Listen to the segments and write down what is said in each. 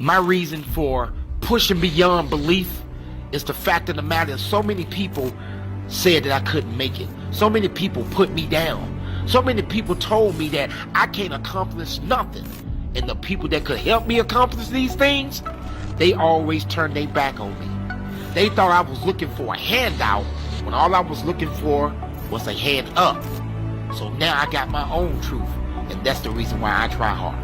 My reason for pushing beyond belief is the fact of the matter is so many people said that I couldn't make it. So many people put me down. So many people told me that I can't accomplish nothing. And the people that could help me accomplish these things, they always turned their back on me. They thought I was looking for a handout when all I was looking for was a hand up. So now I got my own truth, and that's the reason why I try hard.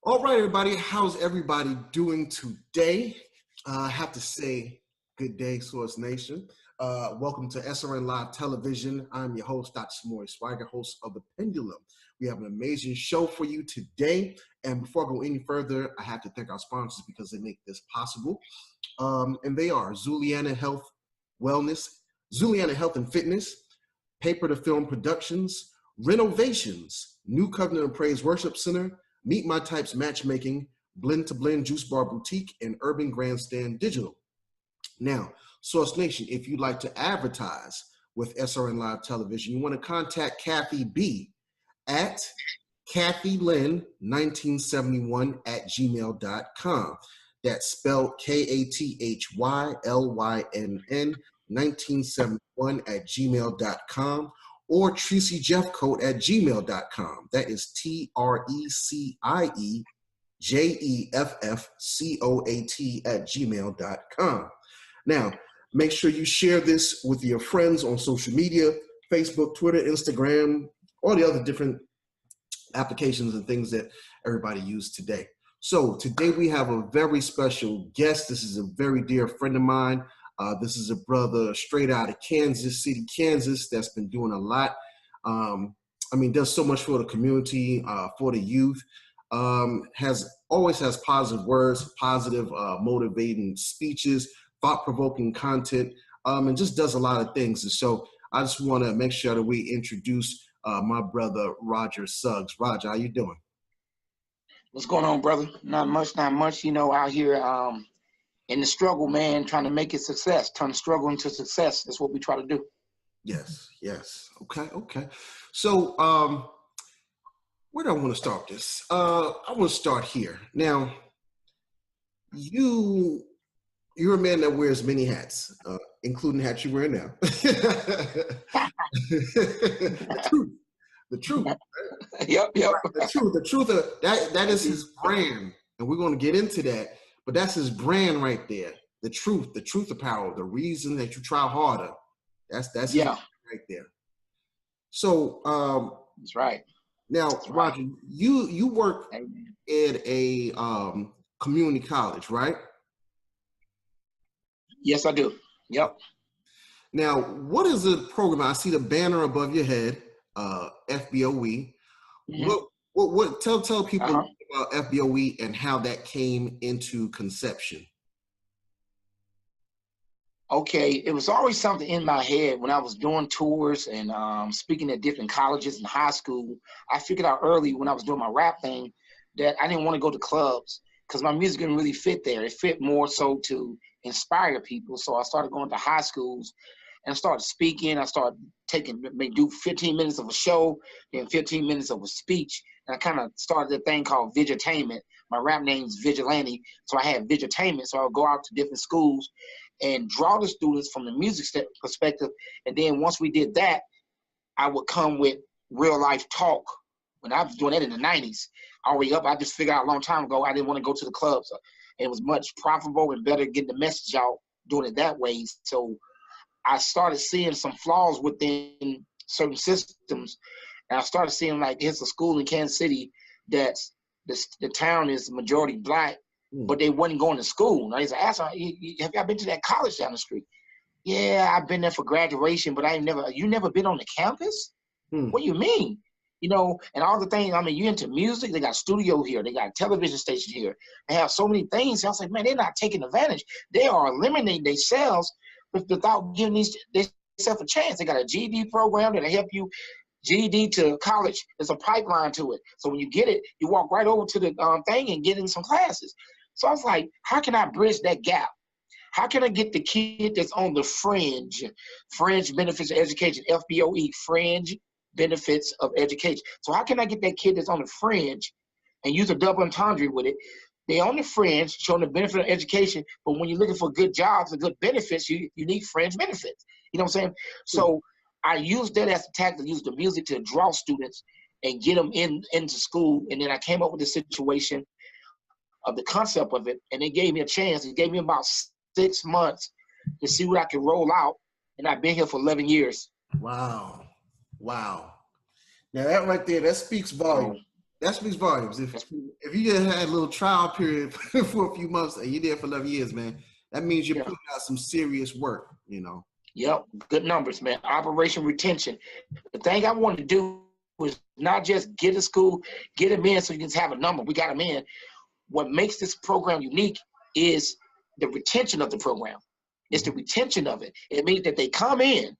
All right, everybody. How's everybody doing today? I have to say, good day, Source Nation. Welcome to SRN Live Television. I'm your host, Dr. Samori Swygert, host of The Pendulum. We have an amazing show for you today. And before I go any further, I have to thank our sponsors because they make this possible. And they are Zuliana Health Wellness, Zuliana Health and Fitness, Paper to Film Productions, Renovations, New Covenant of Praise Worship Center, Meet My Types Matchmaking, Blend to Blend Juice Bar Boutique, and Urban Grandstand Digital. Now, Source Nation, if you'd like to advertise with SRN Live Television, you want to contact Kathy B at kathylyn1971@gmail.com. That's spelled KATHYLYNN 1971@gmail.com. Or TreacyJeffcoat@gmail.com. That is TRECIEJEFFCOAT@gmail.com. Now, make sure you share this with your friends on social media, Facebook, Twitter, Instagram, all the other different applications and things that everybody uses today. So today we have a very special guest. This is a very dear friend of mine. This is a brother straight out of Kansas City, Kansas, that's been doing a lot. Does so much for the community, for the youth. Always has positive words, positive, motivating speeches, thought-provoking content, and just does a lot of things. And so I just want to make sure that we introduce my brother, Roger Suggs. Roger, how you doing? What's going on, brother? Not much, out here in the struggle, man, trying to make it success, turn struggle into success. That's what we try to do. Yes. Okay. So where do I want to start this? I want to start here. Now, you're a man that wears many hats, including the hat you're wearing now. The truth. Yep. The truth that is his brand, and we're going to get into that. But that's his brand right there. The truth of power, the reason that you try harder. That's his brand right there. So that's right. Now, that's Roger, right. You work at a community college, right? Yes, I do. Yep. Now, what is the program? I see the banner above your head, FBOE. Mm-hmm. What tell people about FBOE and how that came into conception? Okay, it was always something in my head when I was doing tours and speaking at different colleges and high school. I figured out early when I was doing my rap thing that I didn't want to go to clubs because my music didn't really fit there. It fit more so to inspire people. So I started going to high schools and started speaking. I started do 15 minutes of a show, then 15 minutes of a speech. And I kind of started a thing called Vigitainment. My rap name's Vigilante, so I had Vigitainment. So I would go out to different schools and draw the students from the music perspective. And then once we did that, I would come with real life talk. When I was doing that in the 90s, all the way up, I just figured out a long time ago I didn't want to go to the clubs. It was much profitable and better getting the message out doing it that way. So I started seeing some flaws within certain systems. And I started seeing like it's a school in Kansas City that's the town is majority black, but they wasn't going to school. And I asked, have y'all been to that college down the street? Yeah, I've been there for graduation, but you never been on the campus? What do you mean? And all the things, you into music, they got studio here, they got a television station here. They have so many things. I was like, man, they're not taking advantage. They are eliminating themselves without giving themselves a chance. They got a GED program that'll help you. GED to college, there's a pipeline to it. So when you get it, you walk right over to the thing and get in some classes. So I was like, how can I bridge that gap? How can I get the kid that's on the fringe benefits of education, FBOE, fringe benefits of education. So how can I get that kid that's on the fringe and use a double entendre with it? They on the fringe, showing the benefit of education, but when you're looking for good jobs and good benefits, you need fringe benefits. You know what I'm saying? So I use that as a tactic, use the music to draw students and get them into school. And then I came up with the situation of the concept of it, and it gave me a chance. It gave me about 6 months to see what I could roll out, and I've been here for 11 years. Wow. Now that right there, that speaks volumes. That speaks volumes. If you just had a little trial period for a few months and you're there for 11 years, man, that means you're putting out some serious work, you know. Yep, good numbers, man. Operation retention. The thing I wanted to do was not just get to school, get them in so you can have a number. We got them in. What makes this program unique is the retention of the program. It's the retention of it. It means that they come in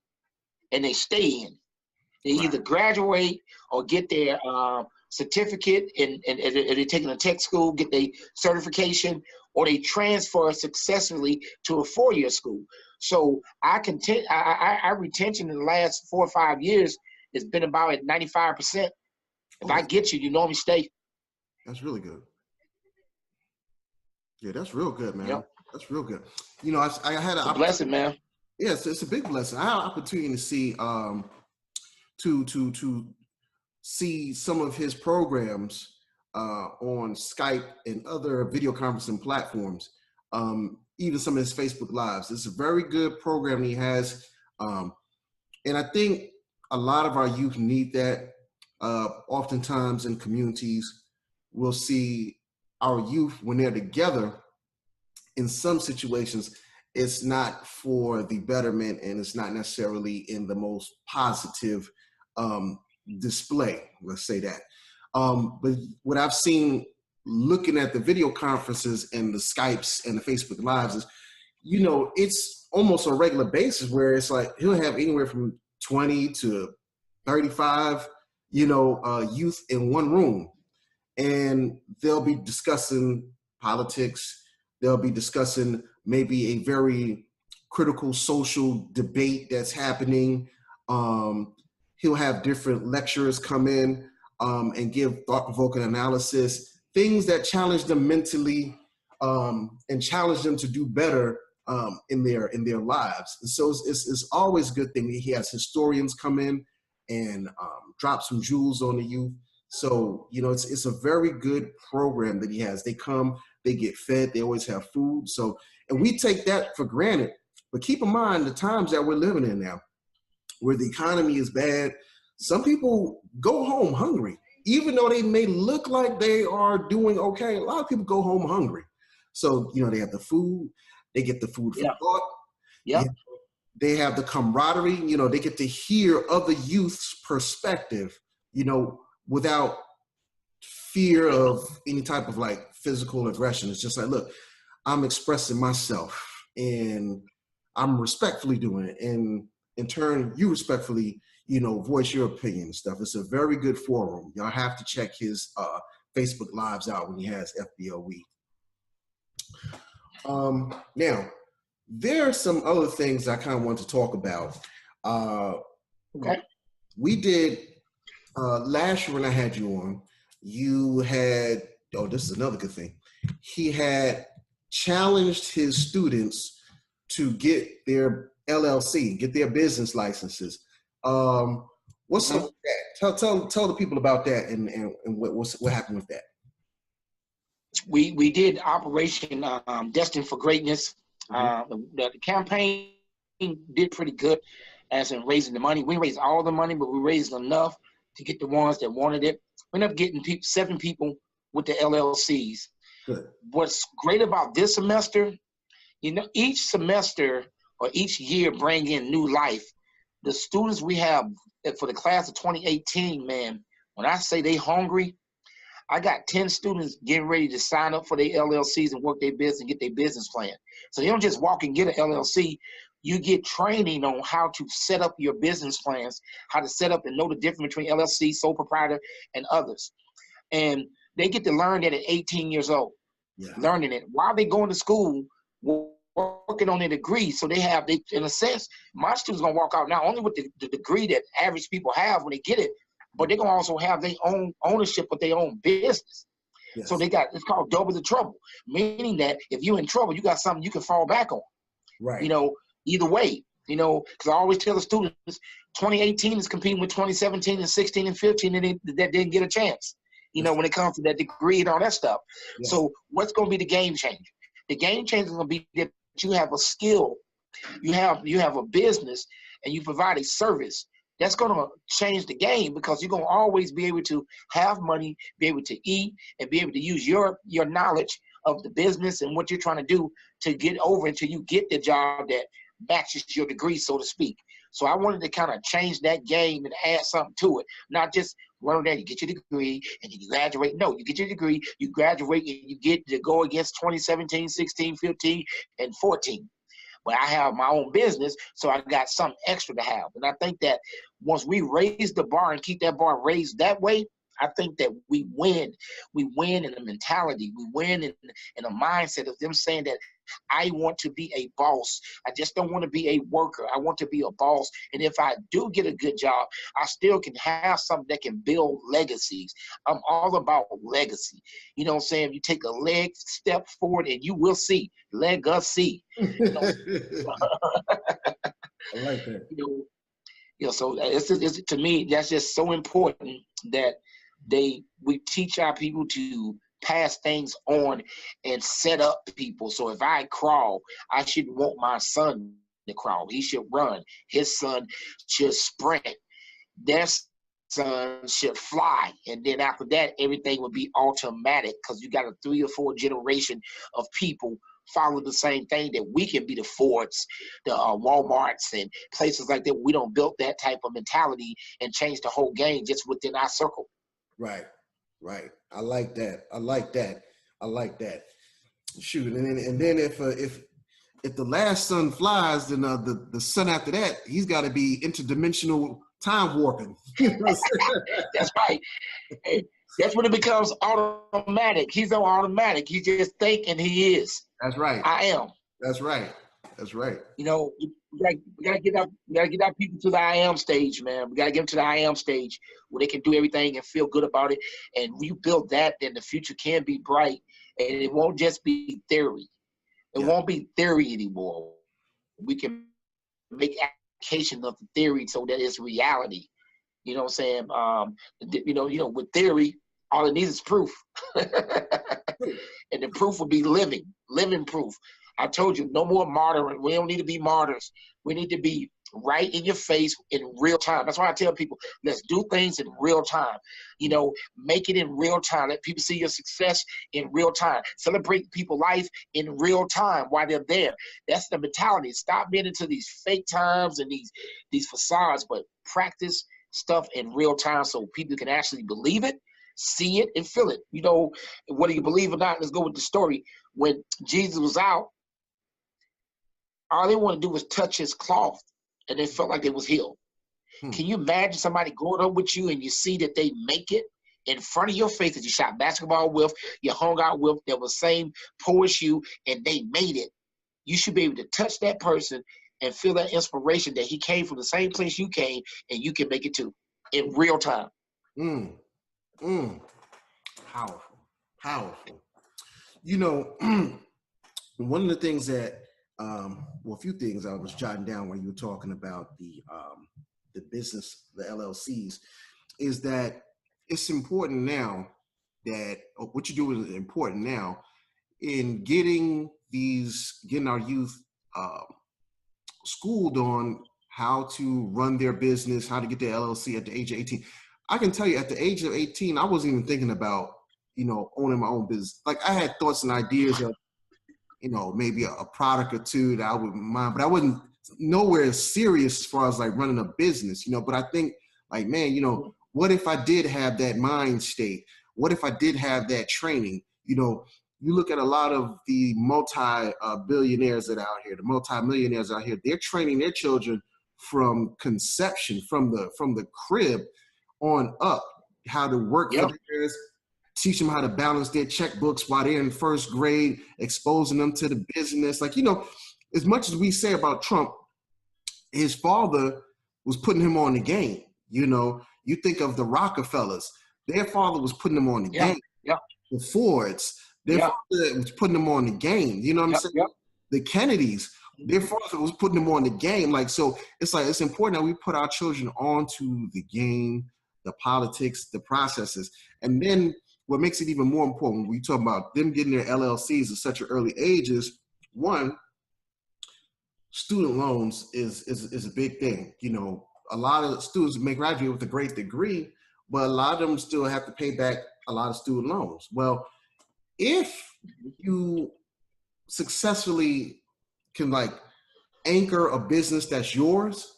and they stay in. They either graduate or get their certificate and they're taking a tech school, get their certification, or they transfer successfully to a 4-year school. So our retention in the last 4 or 5 years has been about at 95%. If I get you, you normally stay. That's really good. Yeah, that's real good, man. Yep. That's real good. You know, I had a blessing, man. Yes, it's a big blessing. I had an opportunity to see to see some of his programs on Skype and other video conferencing platforms, even some of his Facebook Lives. It's a very good program he has. And I think a lot of our youth need that. Oftentimes in communities, we'll see our youth when they're together. In some situations, it's not for the betterment and it's not necessarily in the most positive display, let's say that. But what I've seen looking at the video conferences and the Skypes and the Facebook Lives is, you know, it's almost a regular basis where it's like he'll have anywhere from 20 to 35, you know, youth in one room. And they'll be discussing politics. They'll be discussing maybe a very critical social debate that's happening. He'll have different lecturers come in and give thought-provoking analysis, things that challenge them mentally and challenge them to do better in their lives. And so it's always a good thing. He has historians come in and drop some jewels on the youth. So, you know, it's a very good program that he has. They come, they get fed, they always have food. So, and we take that for granted. But keep in mind the times that we're living in now, where the economy is bad. Some people go home hungry, even though they may look like they are doing okay. A lot of people go home hungry. So, you know, they have the food, they get the food for thought. Yeah. They have the camaraderie, you know, they get to hear other youth's perspective, you know, without fear of any type of like physical aggression. It's just like, look, I'm expressing myself and I'm respectfully doing it. And in turn, you respectfully, you know, voice your opinion and stuff. It's a very good forum. Y'all have to check his Facebook Lives out when he has FBOE. Now, there are some other things I kind of want to talk about. Okay. We did, last year when I had you on, you had, oh, this is another good thing. He had challenged his students to get their LLC, get their business licenses. What's up with that? Tell the people about that and what happened with that. We did Operation Destined for Greatness. The campaign did pretty good as in raising the money. We raised all the money, but we raised enough to get the ones that wanted it. We ended up getting 7 people with the LLCs. Good. What's great about this semester, you know, each semester or each year bring in new life. The students we have for the class of 2018, man, when I say they hungry, I got 10 students getting ready to sign up for their LLCs and work their business and get their business plan. So they don't just walk and get an LLC. You get training on how to set up your business plans, how to set up and know the difference between LLC, sole proprietor, and others. And they get to learn that at 18 years old. Yeah. learning it while they going to school, working on their degree. So in a sense, my students gonna walk out not only with the degree that average people have when they get it, but they're gonna also have their own ownership of their own business. Yes. So it's called double the trouble, meaning that if you're in trouble, you got something you can fall back on. Right. You know, either way, because I always tell the students, 2018 is competing with 2017 and 16 and 15 that didn't get a chance, when it comes to that degree and all that stuff. Yes. So what's going to be the game changer? The game changer is going to be that you have a skill, you have a business, and you provide a service. That's going to change the game, because you're going to always be able to have money, be able to eat, and be able to use your knowledge of the business and what you're trying to do to get over until you get the job that matches your degree, so to speak. So I wanted to kind of change that game and add something to it, not just run on there, you get your degree and then you graduate. No, you get your degree, you graduate, and you get to go against 2017, 16, 15, and 14. But I have my own business, so I got something extra to have. And I think that once we raise the bar and keep that bar raised that way, I think that we win. We win in the mentality. We win in the mindset of them saying that I want to be a boss. I just don't want to be a worker. I want to be a boss. And if I do get a good job, I still can have something that can build legacies. I'm all about legacy. You know what I'm saying? You take a leg step forward and you will see. Legacy. I like that. So it's to me, that's just so important that we teach our people to pass things on and set up people. So if I crawl, I should want my son to crawl. He should run. His son should sprint. Their son should fly. And then after that, everything would be automatic, because you got a 3 or 4 generation of people follow the same thing, that we can be the Fords, the Walmarts, and places like that. We don't build that type of mentality and change the whole game just within our circle. Right. I like that. Shoot, and then if the last son flies, then the son after that, he's got to be interdimensional time warping. That's right. That's when it becomes automatic. He's on automatic. He just think, and he is. That's right. I am. That's right. We gotta get our people to the I am stage, man. We gotta get them to the I am stage where they can do everything and feel good about it. And when you build that, then the future can be bright, and it won't just be theory. It won't be theory anymore. We can make application of the theory so that it's reality. You know what I'm saying? With theory, all it needs is proof. And the proof will be living proof. I told you, no more martyring. We don't need to be martyrs. We need to be right in your face in real time. That's why I tell people, let's do things in real time. Make it in real time. Let people see your success in real time. Celebrate people's life in real time while they're there. That's the mentality. Stop being into these fake times and these facades, but practice stuff in real time so people can actually believe it, see it, and feel it. Whether you believe or not, let's go with the story. When Jesus was out, all they want to do was touch his cloth, and they felt like they was healed. Can you imagine somebody going up with you and you see that they make it in front of your face, that you shot basketball with, you hung out with, that was same poor as you, and they made it? You should be able to touch that person and feel that inspiration that he came from the same place you came, and you can make it too in real time. Powerful. One of the things that, a few things I was jotting down when you were talking about the business, the LLCs, is that it's important now that what you do is important now in getting our youth schooled on how to run their business, how to get their LLC at the age of 18. I can tell you, at the age of 18, I wasn't even thinking about, owning my own business. Like, I had thoughts and ideas of, maybe a product or two that I wouldn't mind, but I wasn't nowhere serious as far as like running a business, but I think, like, man, what if I did have that mind state? What if I did have that training? You look at a lot of the multi-billionaires that are out here, the multi-millionaires out here, they're training their children from conception, from the crib on up, how to work for theirs, teach them how to balance their checkbooks while they're in first grade, exposing them to the business. Like, as much as we say about Trump, his father was putting him on the game. You think of the Rockefellers, their father was putting them on the game. Yeah. The Fords, their father was putting them on the game. You know what I'm saying? The Kennedys, their father was putting them on the game. Like, so it's important that we put our children onto the game, the politics, the processes. And then what makes it even more important when we talk about them getting their LLCs at such an early age is, one, student loans is a big thing. A lot of students may graduate with a great degree, but a lot of them still have to pay back a lot of student loans. Well, if you successfully can anchor a business that's yours,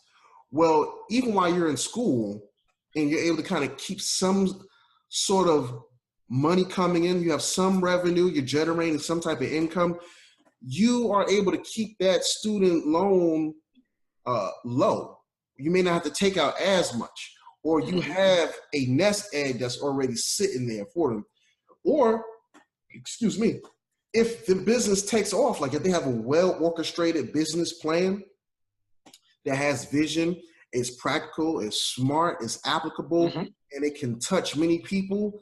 well, even while you're in school and you're able to kind of keep some sort of money coming in, you have some revenue, you're generating some type of income, you are able to keep that student loan low. You may not have to take out as much, or you have a nest egg that's already sitting there for them. Or, if the business takes off, like if they have a well-orchestrated business plan that has vision, is practical, is smart, is applicable, and it can touch many people,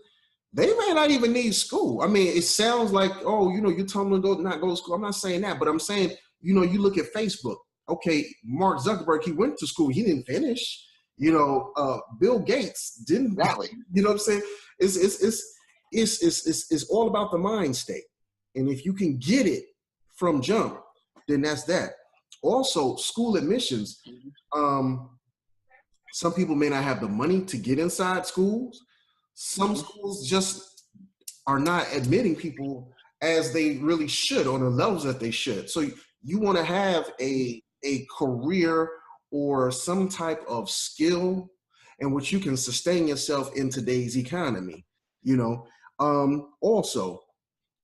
they may not even need school. I mean, it sounds like, you tell them to not go to school. I'm not saying that, but I'm saying, you look at Facebook. Okay, Mark Zuckerberg, he went to school. He didn't finish. Bill Gates didn't. Exactly. You know what I'm saying? It's all about the mind state. And if you can get it from jump, then that's that. Also, school admissions. Some people may not have the money to get inside schools. Some schools just are not admitting people as they really should, on the levels that they should. So you want to have a career or some type of skill in which you can sustain yourself in today's economy. Also,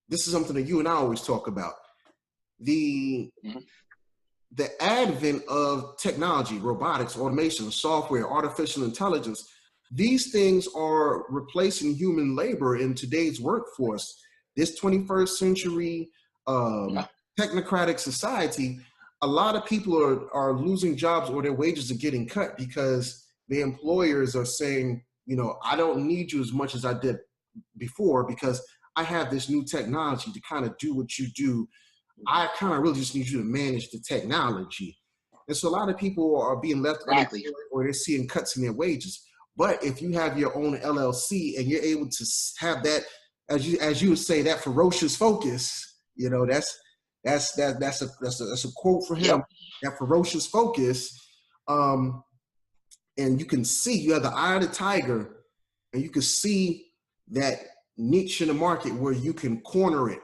this is something that you and I always talk about. The advent of technology, robotics, automation, software, artificial intelligence, these things are replacing human labor in today's workforce. This 21st century technocratic society, a lot of people are losing jobs, or their wages are getting cut because the employers are saying, I don't need you as much as I did before because I have this new technology to kind of do what you do. I kind of really just need you to manage the technology. And so a lot of people are being left unemployed, or they're seeing cuts in their wages. But if you have your own LLC and you're able to have that, as you would say, that ferocious focus, that's a quote for him. That ferocious focus, and you can see, you have the eye of the tiger, and you can see that niche in the market where you can corner it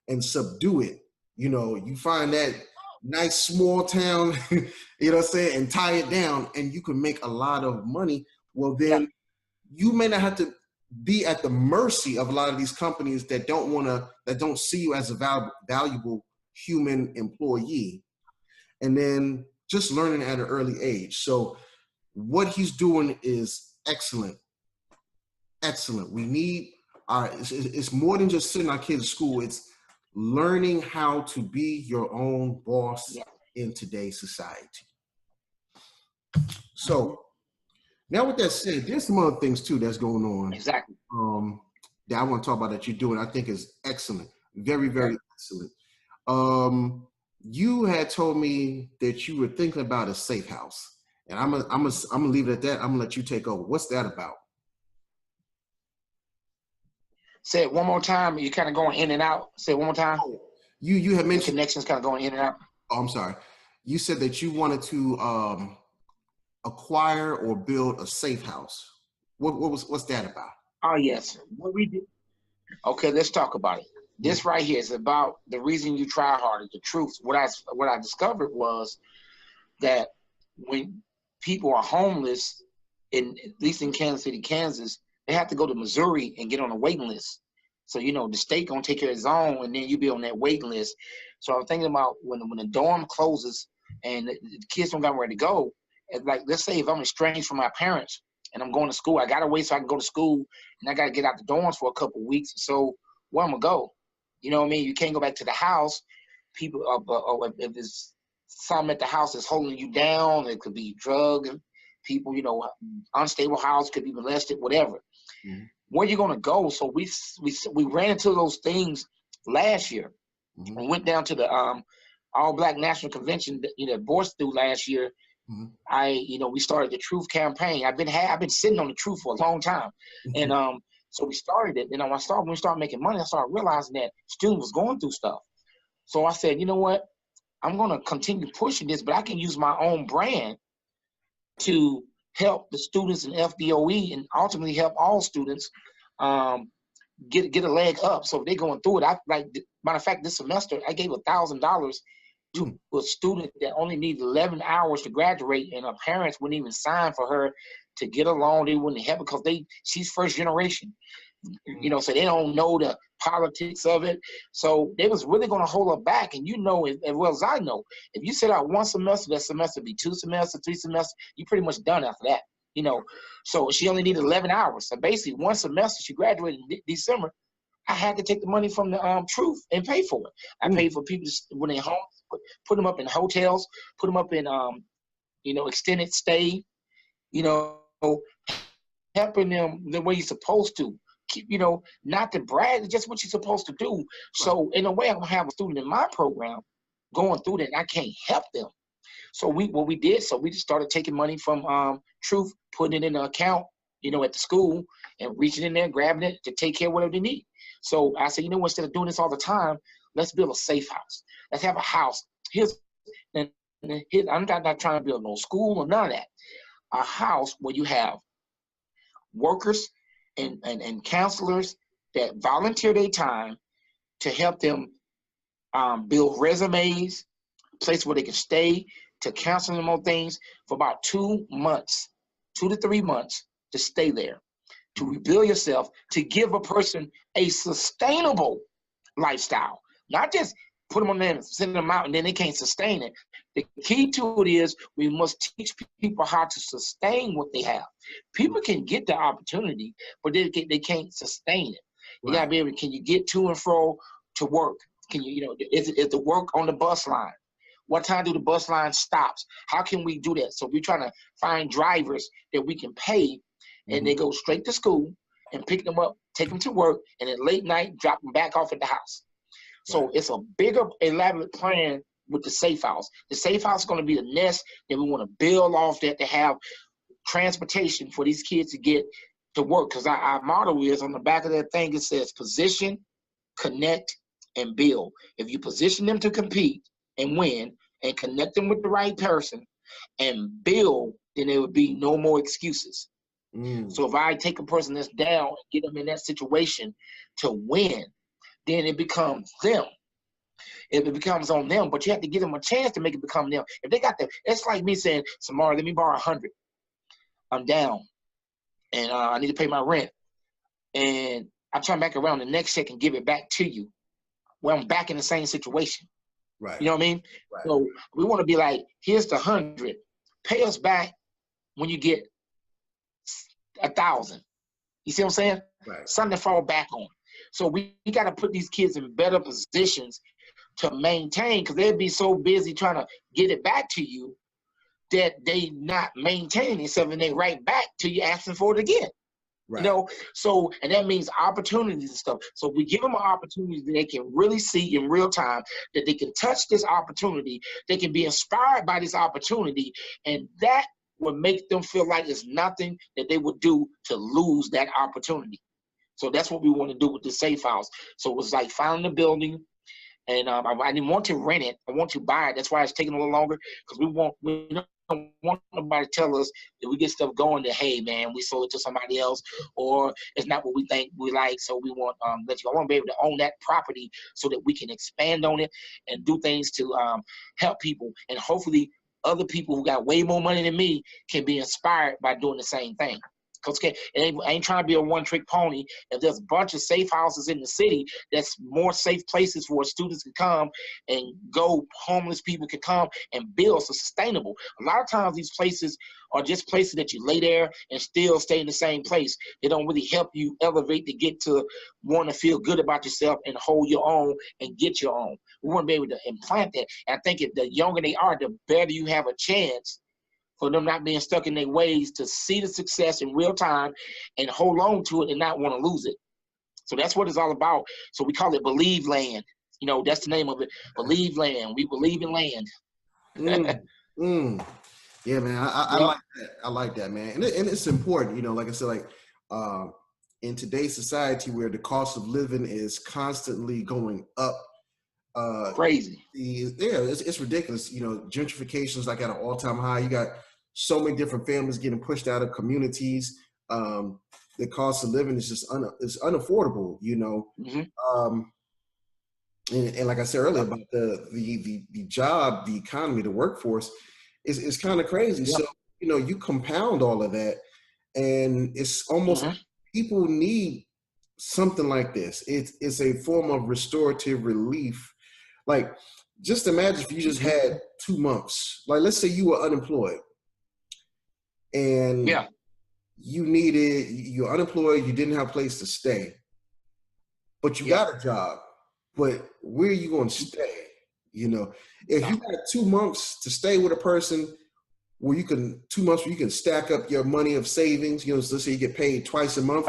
and subdue it. You find that nice small town, and tie it down, and you can make a lot of money. Well, then you may not have to be at the mercy of a lot of these companies that don't see you as a valuable human employee. And then just learning at an early age. So what he's doing is excellent. Excellent. We need it's more than just sending our kids to school. It's learning how to be your own boss in today's society. So now with that said, there's some other things too that's going on. Exactly. That I want to talk about that you're doing. I think is excellent. Very, very excellent. You had told me that you were thinking about a safe house, and I'm gonna leave it at that. I'm gonna let you take over. What's that about? Say it one more time. You're kind of going in and out. Say it one more time. You had mentioned connections kind of going in and out. Oh, I'm sorry. You said that you wanted to acquire or build a safe house. What's that about? Oh yes. What we did. Okay, let's talk about it. This right here is about the reason you try harder, the truth. What I discovered was that when people are homeless, at least in Kansas City, Kansas, they have to go to Missouri and get on a waiting list. So, the state gonna take care of its own, and then you be on that waiting list. So I'm thinking about when the dorm closes and the kids don't got where to go. And like, let's say if I'm estranged from my parents, and I'm going to school. I got to wait so I can go to school, and I got to get out the dorms for a couple of weeks. So where I'm going to go? You know what I mean? You can't go back to the house. People, if there's something at the house that's holding you down, it could be drugs, people, you know, unstable house, could be molested, whatever. Mm-hmm. Where you going to go? So we ran into those things last year. Mm-hmm. We went down to the All Black National Convention, you know, Boys through last year. Mm-hmm. We started the Truth campaign. I've been sitting on the truth for a long time, mm-hmm. and so we started it. And when we started making money, I started realizing that students was going through stuff. So I said, you know what? I'm going to continue pushing this, but I can use my own brand to help the students in FDOE and ultimately help all students get a leg up. So if they're going through it, matter of fact, this semester I gave $1,000 to a student that only needs 11 hours to graduate, and her parents wouldn't even sign for her to get a loan. They wouldn't help because she's first generation, you know, so they don't know the politics of it. So they was really going to hold her back. And you know, as well as I know, if you sit out one semester, that semester be 2 semesters, 3 semesters, you're pretty much done after that, you know. So she only needed 11 hours. So basically one semester, she graduated in December. I had to take the money from the Truth and pay for it. I paid for people when they're home, put them up in hotels, put them up in, extended stay, you know, helping them the way you're supposed to. Keep, you know, not to brag, it's just what you're supposed to do. Right. So in a way, I'm gonna have a student in my program going through that, and I can't help them. So what we did, we just started taking money from Truth, putting it in an account, you know, at the school, and reaching in there, grabbing it to take care of whatever they need. So I said, you know what, instead of doing this all the time, let's build a safe house. Let's have a house. I'm not trying to build no school or none of that. A house where you have workers and counselors that volunteer their time to help them build resumes, a place where they can stay, to counsel them on things for about 2 to 3 months, to stay there, to rebuild yourself, to give a person a sustainable lifestyle, not just put them on there and send them out and then they can't sustain it. The key to it is we must teach people how to sustain what they have. People can get the opportunity, but they can't sustain it. You gotta be able. Can you get to and fro to work? Can you, is the work on the bus line? What time do the bus line stops? How can we do that? So we're trying to find drivers that we can pay, and they go straight to school and pick them up, take them to work, and at late night drop them back off at the house. So it's a bigger, elaborate plan with the safe house. The safe house is going to be the nest that we want to build off that, to have transportation for these kids to get to work. Because our motto is on the back of that thing, it says position, connect, and build. If you position them to compete and win and connect them with the right person and build, then there would be no more excuses. So if I take a person that's down and get them in that situation to win, then it becomes them. It becomes on them, but you have to give them a chance to make it become them. If they got it's like me saying, Samori, let me borrow 100. I'm down, and I need to pay my rent, and I turn back around the next check and give it back to you. Well, I'm back in the same situation. Right. You know what I mean? Right. So we want to be like, here's the 100. Pay us back when you get 1,000. You see what I'm saying? Right. Something to fall back on. So we got to put these kids in better positions to maintain, because they'd be so busy trying to get it back to you that they not maintaining themselves, and they right back to you asking for it again. Right. You know, so, and that means opportunities and stuff. So we give them an opportunity that they can really see in real time, that they can touch this opportunity, they can be inspired by this opportunity, and that would make them feel like it's nothing that they would do to lose that opportunity. So that's what we want to do with the safe house. So it was like finding the building, and I didn't want to rent it. I want to buy it. That's why it's taking a little longer, because we don't want nobody to tell us that we get stuff going that, hey man, we sold it to somebody else, or it's not what we think we like. So we want I want to be able to own that property so that we can expand on it and do things to help people, and hopefully other people who got way more money than me can be inspired by doing the same thing. Because I ain't trying to be a one-trick pony. If there's a bunch of safe houses in the city, that's more safe places where students can come and go, homeless people can come and build. So sustainable. A lot of times these places are just places that you lay there and still stay in the same place. They don't really help you elevate to get to want to feel good about yourself and hold your own and get your own. We want to be able to implant that. And I think if the younger they are, the better you have a chance for them not being stuck in their ways to see the success in real time and hold on to it and not want to lose it. So that's what it's all about. So we call it Believe Land. You know, that's the name of it. Believe Land. We believe in land. Yeah, man. I Yep. like that. I like that, man. And it's important, you know, like I said, like in today's society where the cost of living is constantly going up. Crazy. It's ridiculous. You know, gentrification is like at an all-time high. You got so many different families getting pushed out of communities. The cost of living is just it's unaffordable, you know. Mm-hmm. And like I said earlier about the job, the economy, the workforce is kind of crazy. Yep. So, you know, you compound all of that and it's almost people need something like this. It's a form of restorative relief. Like, just imagine if you just had 2 months. Like, let's say you were unemployed and you're unemployed, you didn't have a place to stay, but you got a job. But where are you going to stay? You know, if you got 2 months to stay with a person where you can, 2 months where you can stack up your money of savings, you know, so let's say you get paid twice a month,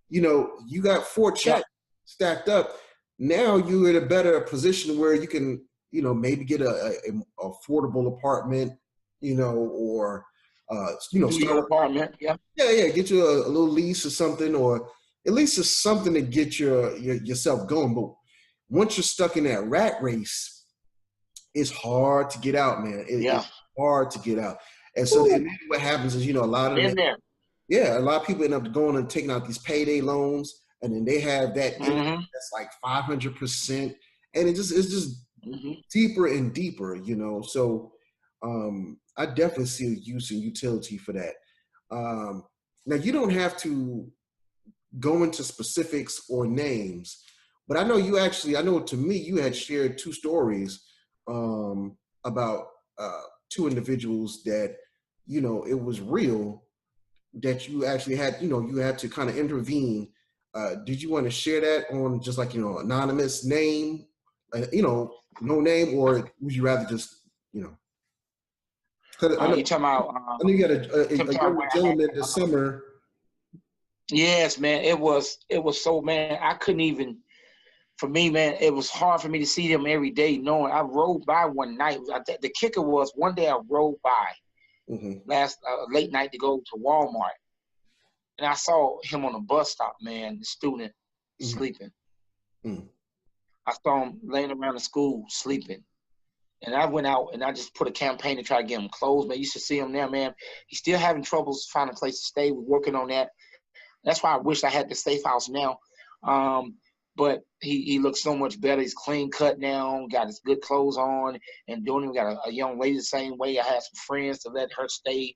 you know, you got 4 checks stacked up. Now you're in a better position where you can, you know, maybe get a affordable apartment, you know, or, you know, start an apartment. Get you a little lease or something, or at least it's something to get yourself going. But once you're stuck in that rat race, it's hard to get out, man. It's hard to get out. And so then what happens is, you know, a lot of people end up going and taking out these payday loans. And then they have that that's like 500%, and it's just deeper and deeper, you know. So I definitely see a use and utility for that. Now you don't have to go into specifics or names, but I know to me you had shared 2 stories about 2 individuals that, you know, it was real that you actually had, you know, you had to kind of intervene. Did you want to share that on just like, you know, anonymous name, you know, no name, or would you rather just, you know? I know, You're talking about, I know you had a young gentleman this summer. Yes, man. It was so, man, I couldn't even, for me, man, it was hard for me to see them every day, knowing I rode by one night. The kicker was one day I rode by last late night to go to Walmart. And I saw him on a bus stop, man, the student sleeping. I saw him laying around the school sleeping. And I went out and I just put a campaign to try to get him clothes, man. You should see him now, man. He's still having troubles finding a place to stay. We're working on that. That's why I wish I had the safe house now. But he looks so much better. He's clean cut now, got his good clothes on, and doing. We got a young lady the same way. I had some friends to let her stay.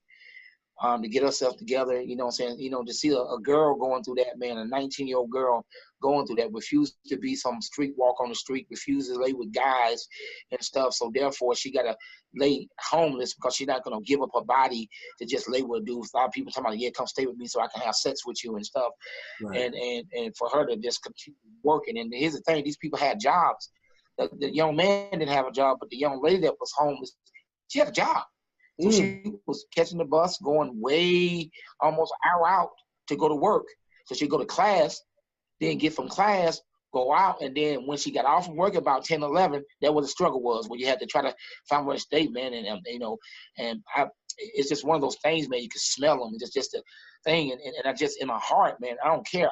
To get herself together, you know what I'm saying? You know, to see a girl going through that, man, a 19-year-old girl going through that, refused to be some street walk on the street, refused to lay with guys and stuff. So therefore, she got to lay homeless because she's not going to give up her body to just lay with dudes. A lot of people talking about, come stay with me so I can have sex with you and stuff. Right. And for her to just continue working. And here's the thing, these people had jobs. The young man didn't have a job, but the young lady that was homeless, she had a job. So she was catching the bus, going way almost an hour out to go to work. So she'd go to class, then get from class, go out, and then when she got off from work about 10, 11, that was the struggle was, where you had to try to find where to stay, man. And you know, and it's just one of those things, man. You can smell them. It's just a thing. And I just, in my heart, man, I don't care.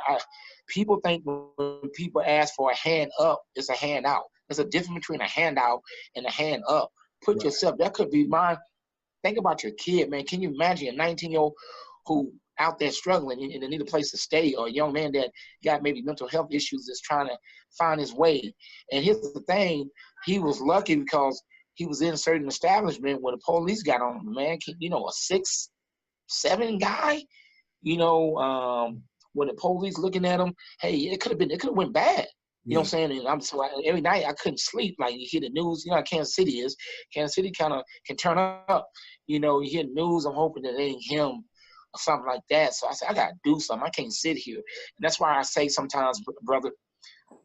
People think when people ask for a hand up, it's a hand out. There's a difference between a handout and a hand up. Put yourself, that could be mine. Think about your kid, man. Can you imagine a 19-year-old who out there struggling and they need a place to stay, or a young man that got maybe mental health issues that's trying to find his way? And here's the thing, he was lucky because he was in a certain establishment where the police got on him, man. You know, a 6'7" guy when the police looking at them, hey, it could have went bad. You know what I'm saying? And every night I couldn't sleep. Like, you hear the news, you know how Kansas City is. Kansas City kind of can turn up. You hear the news, I'm hoping that it ain't him or something like that. So I said, I got to do something. I can't sit here. And that's why I say sometimes, brother,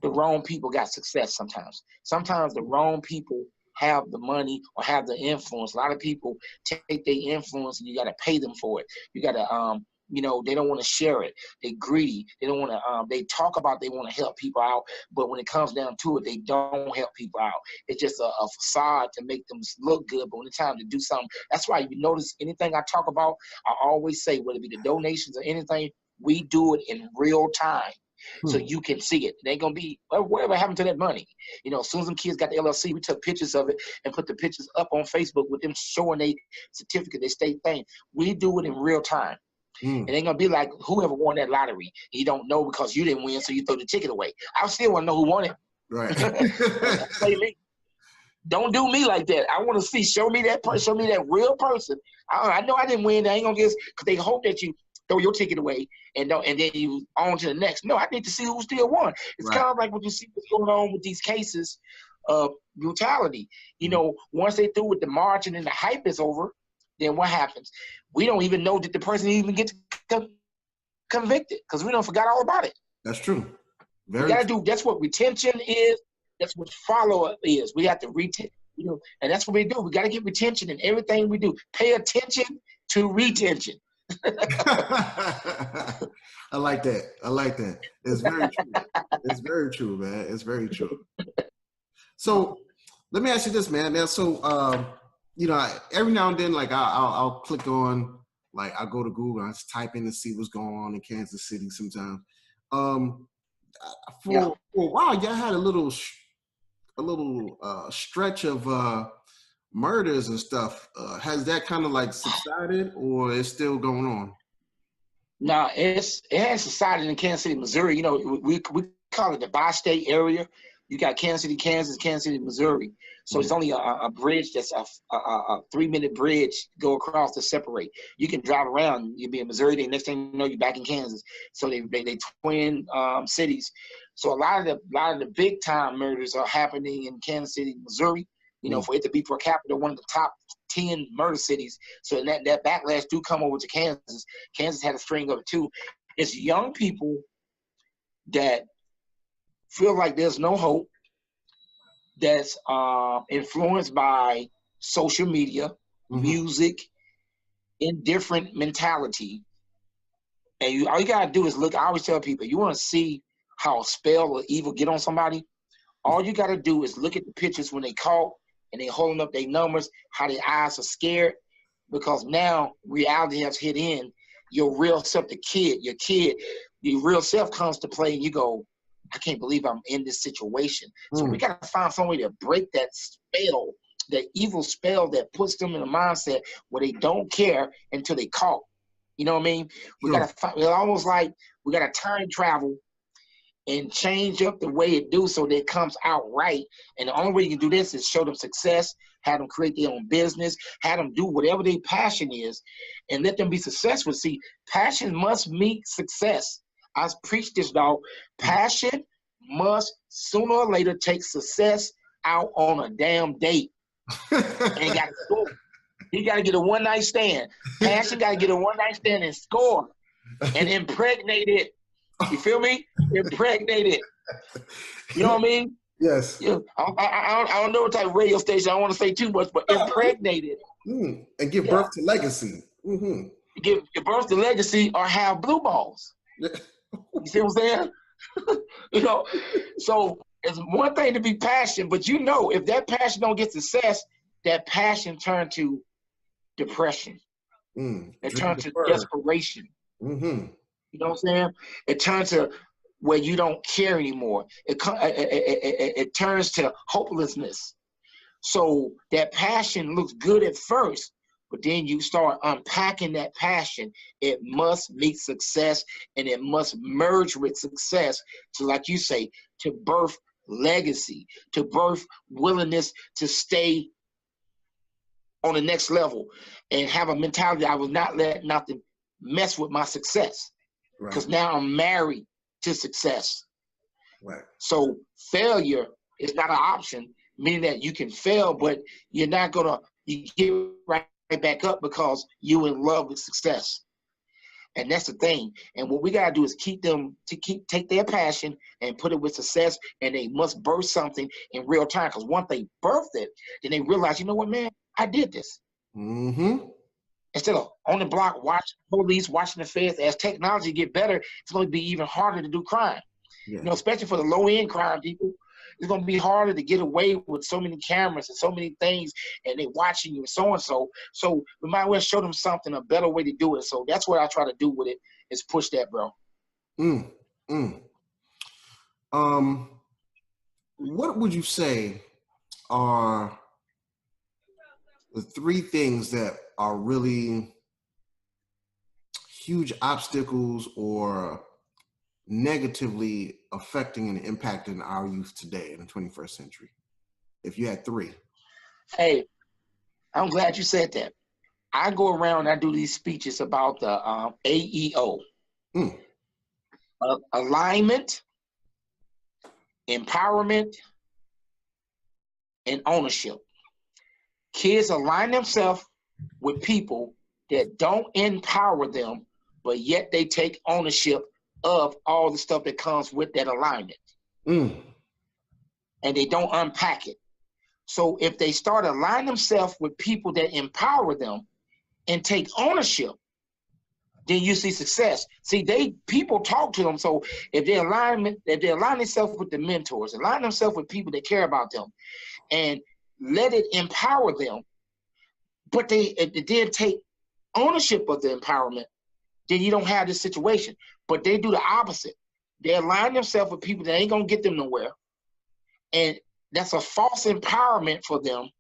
the wrong people got success sometimes. Sometimes the wrong people have the money or have the influence. A lot of people take their influence and you got to pay them for it. You got to, they don't want to share it. They're greedy. They don't want to, they talk about they want to help people out, but when it comes down to it, they don't help people out. It's just a facade to make them look good, but when it's time to do something, that's why you notice anything I talk about, I always say, whether it be the donations or anything, we do it in real time. So you can see it. It ain't gonna be whatever happened to that money. As soon as them kids got the LLC, we took pictures of it and put the pictures up on Facebook with them showing their certificate, their state thing. We do it in real time. It ain't gonna be like whoever won that lottery. You don't know because you didn't win, so you throw the ticket away. I still want to know who won it. Right. Don't do me like that. I want to see. Show me that real person. I know I didn't win. I ain't gonna get because they hope that you throw your ticket away and then you on to the next. No, I need to see who still won. It's kind of like what you see what's going on with these cases of brutality. Once they through with the marching and the hype is over, then what happens? We don't even know that the person even gets convicted because we don't forgot all about it. That's true. We gotta do. That's what retention is. That's what follow-up is. We have to retain. And that's what we do. We got to get retention in everything we do. Pay attention to retention. I like that. It's very true. It's very true, man. It's very true. So let me ask you this, man. Now, so every now and then, like I'll click on, like I'll go to Google, I just type in to see what's going on in Kansas City sometimes. For a while, y'all had a little stretch of murders and stuff. Has that kind of like subsided, or is still going on? No, it has subsided in Kansas City, Missouri. We call it the bi-state area. You got Kansas City, Kansas, Kansas City, Missouri. So it's only a bridge that's a 3-minute bridge go across to separate. You can drive around. You'll be in Missouri. Then next thing you know, you're back in Kansas. So they twin cities. So a lot of the big time murders are happening in Kansas City, Missouri. For it to be per capita one of the top 10 murder cities. So that backlash do come over to Kansas. Kansas had a string of it too. It's young people that feel like there's no hope, that's influenced by social media, music, indifferent mentality. And all you got to do is look. I always tell people, you want to see how a spell or evil get on somebody, all you got to do is look at the pictures when they caught and they holding up their numbers, how their eyes are scared, because now reality has hit in. Your real self, your real self comes to play, and you go, I can't believe I'm in this situation. So we got to find some way to break that spell, that evil spell that puts them in a mindset where they don't care until they caught. You know what I mean? We got to find. It's almost like we got to time travel and change up the way it do so that it comes out right. And the only way you can do this is show them success, have them create their own business, have them do whatever their passion is, and let them be successful. See, passion must meet success. I preach this, dog. Passion must sooner or later take success out on a damn date. And got to score. He got to get a one-night stand. Passion got to get a one-night stand and score and impregnate it. You feel me? Impregnate it. You know what I mean? Yes. I don't know what type of radio station. I don't want to say too much, but impregnate it. And give birth to legacy. Give birth to legacy or have blue balls. You see what I'm saying? So it's one thing to be passionate, but if that passion don't get success, that passion turn to depression. It turns to desperation. You know what I'm saying? It turns to where you don't care anymore. It turns to hopelessness. So that passion looks good at first, but then you start unpacking that passion. It must meet success, and it must merge with success to, like you say, to birth legacy, to birth willingness to stay on the next level and have a mentality I will not let nothing mess with my success because now I'm married to success. Right. So failure is not an option, meaning that you can fail, but you're not gonna, you get right back up because you're in love with success. And that's the thing. And what we gotta do is take their passion and put it with success, and they must birth something in real time. Because once they birth it, then they realize, you know what, man, I did this. Mm-hmm. Instead of on the block, watching police, watching the feds, as technology get better, it's going to be even harder to do crime. Yeah. You know, especially for the low-end crime people, it's going to be harder to get away with so many cameras and so many things, and they watching you and so and so. So we might well show them something, a better way to do it. So that's what I try to do with it, is push that, bro. What would you say are the three things that are really huge obstacles or negatively affecting and impacting our youth today in the 21st century? If you had three. Hey, I'm glad you said that. I go around and I do these speeches about the AEO. Alignment, empowerment, and ownership. Kids align themselves with people that don't empower them, but yet they take ownership of all the stuff that comes with that alignment. And they don't unpack it. So if they start aligning themselves with people that empower them and take ownership, then you see success. See, people talk to them. So if they align themselves with the mentors, align themselves with people that care about them, and let it empower them, but they did take ownership of the empowerment, then you don't have this situation. But they do the opposite. They align themselves with people that ain't gonna get them nowhere, and that's a false empowerment for them,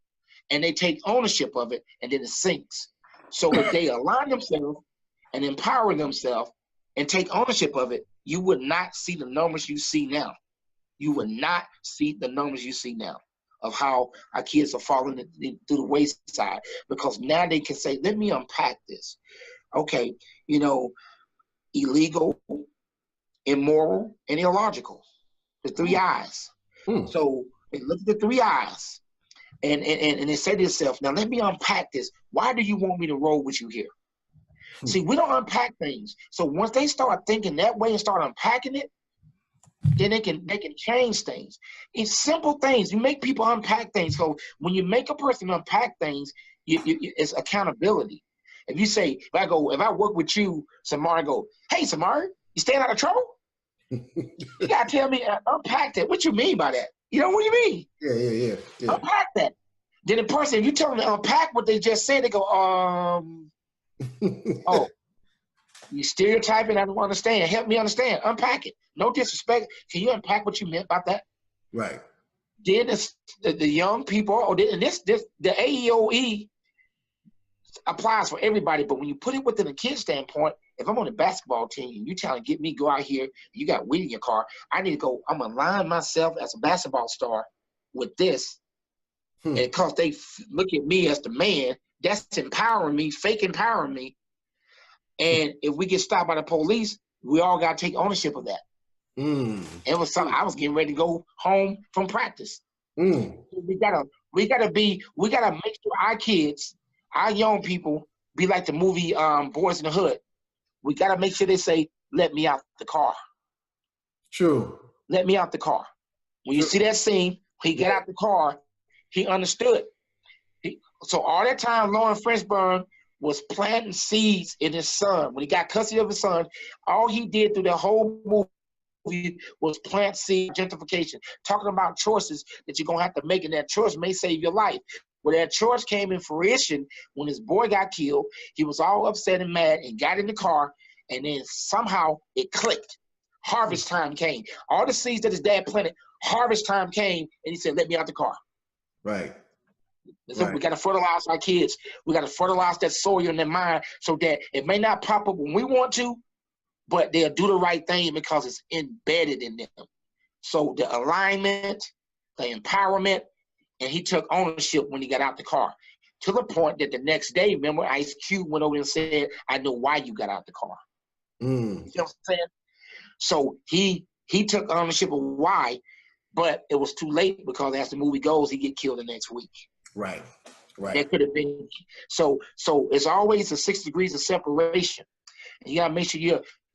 and they take ownership of it, and then it sinks. So if they align themselves and empower themselves and take ownership of it, you would not see the numbers you see now. You would not see the numbers you see now of how our kids are falling through the wayside, because now they can say, let me unpack this. Okay, you know, illegal, immoral, and illogical. The three I's. So they look at the three I's and they say to themselves, now let me unpack this. Why do you want me to roll with you here? See, we don't unpack things. So once they start thinking that way and start unpacking it, then they can change things. It's simple things. You make people unpack things. So when you make a person unpack things, it's accountability. If you say, if I work with you, Samori, I go, hey, Samori, you staying out of trouble? You gotta tell me, unpack that. What you mean by that? You know what you mean? Yeah. Unpack that. Then the person, if you tell them to unpack what they just said, they go, oh, you stereotyping, I don't understand. Help me understand. Unpack it. No disrespect. Can you unpack what you meant about that? Right. Then the young people, the AEOE applies for everybody, but when you put it within a kid standpoint, if I'm on a basketball team and you trying to get me go out here, you got weed in your car, I need to go, I'm gonna align myself as a basketball star with this. And because they look at me as the man, that's empowering me, fake empowering me. And if we get stopped by the police, we all got to take ownership of that. It was something I was getting ready to go home from practice. We gotta make sure our kids, our young people, be like the movie Boys in the Hood. We gotta make sure they say, "Let me out the car." True. Let me out the car. When you see that scene, he got out the car. He understood. So all that time, Lauren Frenchburn was planting seeds in his son. When he got custody of his son, all he did through the whole movie was plant seed gentrification, talking about choices that you're going to have to make, and that choice may save your life. Well, that choice came in fruition when his boy got killed. He was all upset and mad and got in the car, and then somehow it clicked. Harvest time came. All the seeds that his dad planted, harvest time came, and he said, let me out the car. Right. So we got to fertilize our kids. We got to fertilize that soil in their mind so that it may not pop up when we want to, but they'll do the right thing because it's embedded in them. So the alignment, the empowerment, and he took ownership when he got out the car. to the point that the next day, remember, Ice Cube went over and said, "I know why you got out the car." You see what I'm saying? So he took ownership of why, but it was too late because as the movie goes, he get killed the next week. Right. That could have been so it's always a 6 degrees of separation. And you gotta make sure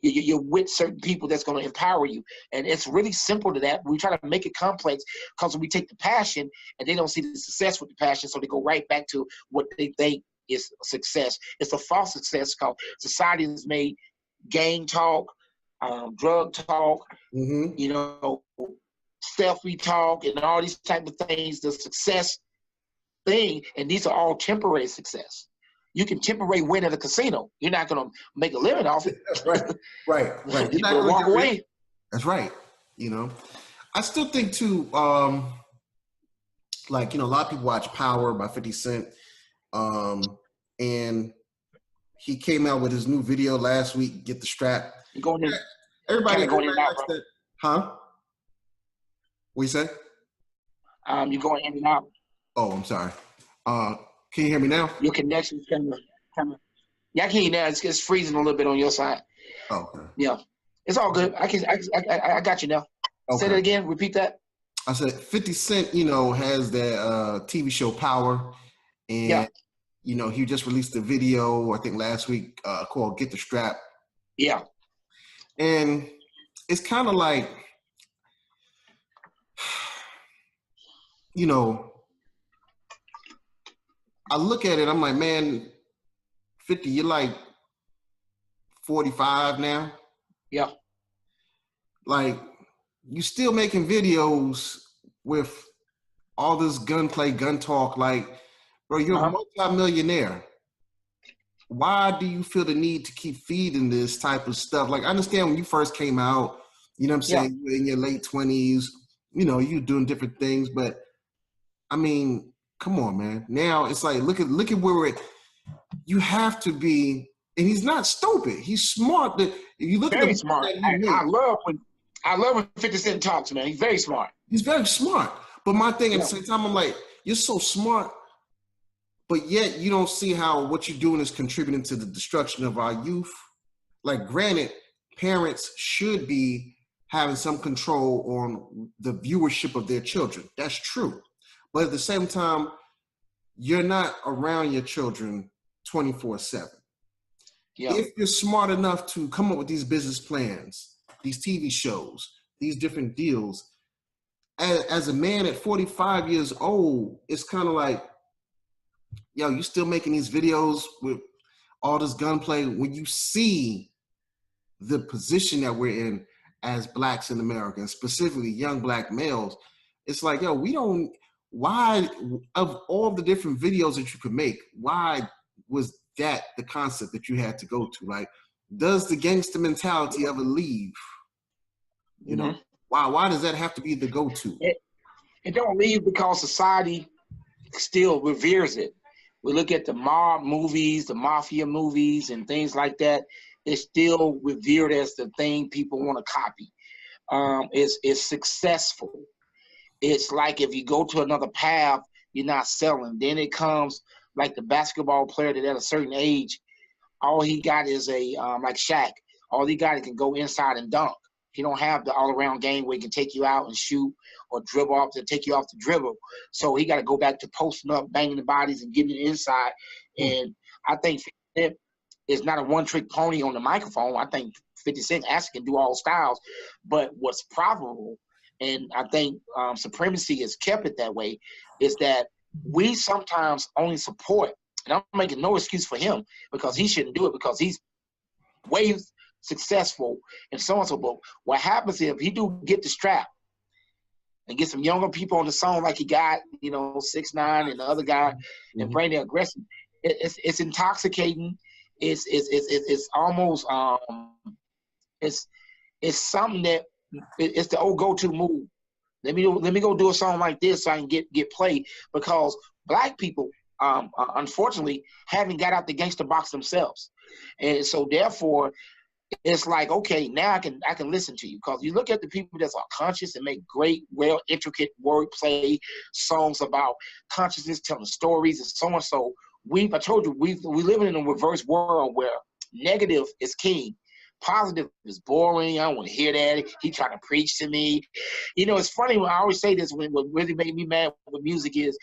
you're with certain people that's going to empower you. And it's really simple to that. We try to make it complex because we take the passion and they don't see the success with the passion, so they go right back to what they think is success. It's a false success because society has made gang talk, drug talk, you know, selfie talk, and all these type of things, the success thing, and these are all temporary success. You can temporarily win at a casino. You're not going to make a living off it. Right. You're not going to walk away. That's right. You know, I still think too, like, you know, a lot of people watch Power by 50 Cent. And he came out with his new video last week, Get the Strap. You're going in. Everybody going in out, likes that. Huh? What you say? You're going in and out. Oh, I'm sorry. Can you hear me now? Your connection's kind of. Yeah, I can hear you now. It's freezing a little bit on your side. Oh, okay. Yeah, it's all good. I got you now. Okay. Say that again. Repeat that. I said 50 Cent, you know, has that TV show Power, and you know, he just released a video I think last week called Get the Strap. Yeah, and it's kind of like, you know, I look at it, I'm like, man, 50, you're like 45 now. Yeah. Like, you still making videos with all this gunplay, gun talk. Like, bro, you're a multi-millionaire. Why do you feel the need to keep feeding this type of stuff? Like, I understand when you first came out, you know what I'm saying, you're in your late 20s, you know, you doing different things, but I mean, come on, man. Now it's like, look at where we're at. You have to be, and he's not stupid. He's smart. If you look very at smart. I love when 50 Cent talks, man. He's very smart. He's very smart. But my thing at the same time, I'm like, you're so smart, but yet you don't see how what you're doing is contributing to the destruction of our youth. Like, granted, parents should be having some control on the viewership of their children. That's true. But at the same time, you're not around your children 24/7. Yeah. If you're smart enough to come up with these business plans, these TV shows, these different deals, as a man at 45 years old, it's kind of like, yo, you still making these videos with all this gunplay when you see the position that we're in as blacks in America, and specifically young black males. It's like, yo, why, of all the different videos that you could make, why was that the concept that you had to go to? Like, does the gangster mentality ever leave? You know, why does that have to be the go-to? It don't leave because society still reveres it. We look at the mob movies, the mafia movies, and things like that. It's still revered as the thing people want to copy. It's successful. It's like if you go to another path, you're not selling. Then it comes like the basketball player that at a certain age, all he got is like Shaq. All he got, he can go inside and dunk. He don't have the all-around game where he can take you out and shoot or dribble off to take you off the dribble. So he got to go back to posting up, banging the bodies, and getting it inside. And I think 50 Cent is not a one-trick pony on the microphone. I think 50 Cent actually can do all styles. But what's profitable, and I think supremacy has kept it that way, is that we sometimes only support, and I'm making no excuse for him because he shouldn't do it because he's way successful and so on and so forth. What happens if he do get the strap and get some younger people on the song like he got, 6ix9ine and the other guy, and bring the aggression? It's intoxicating. It's almost it's something that it's the old go-to move. Let me go do a song like this so I can get played, because black people unfortunately haven't got out the gangster box themselves, and so therefore it's like, okay, now I can listen to you, because you look at the people that are conscious and make great, well, intricate wordplay songs about consciousness, telling stories, and so on. So I told you, we living in a reverse world where negative is king. Positive is boring. I don't want to hear that. He trying to preach to me. It's funny when I always say this, when what really made me mad with music is,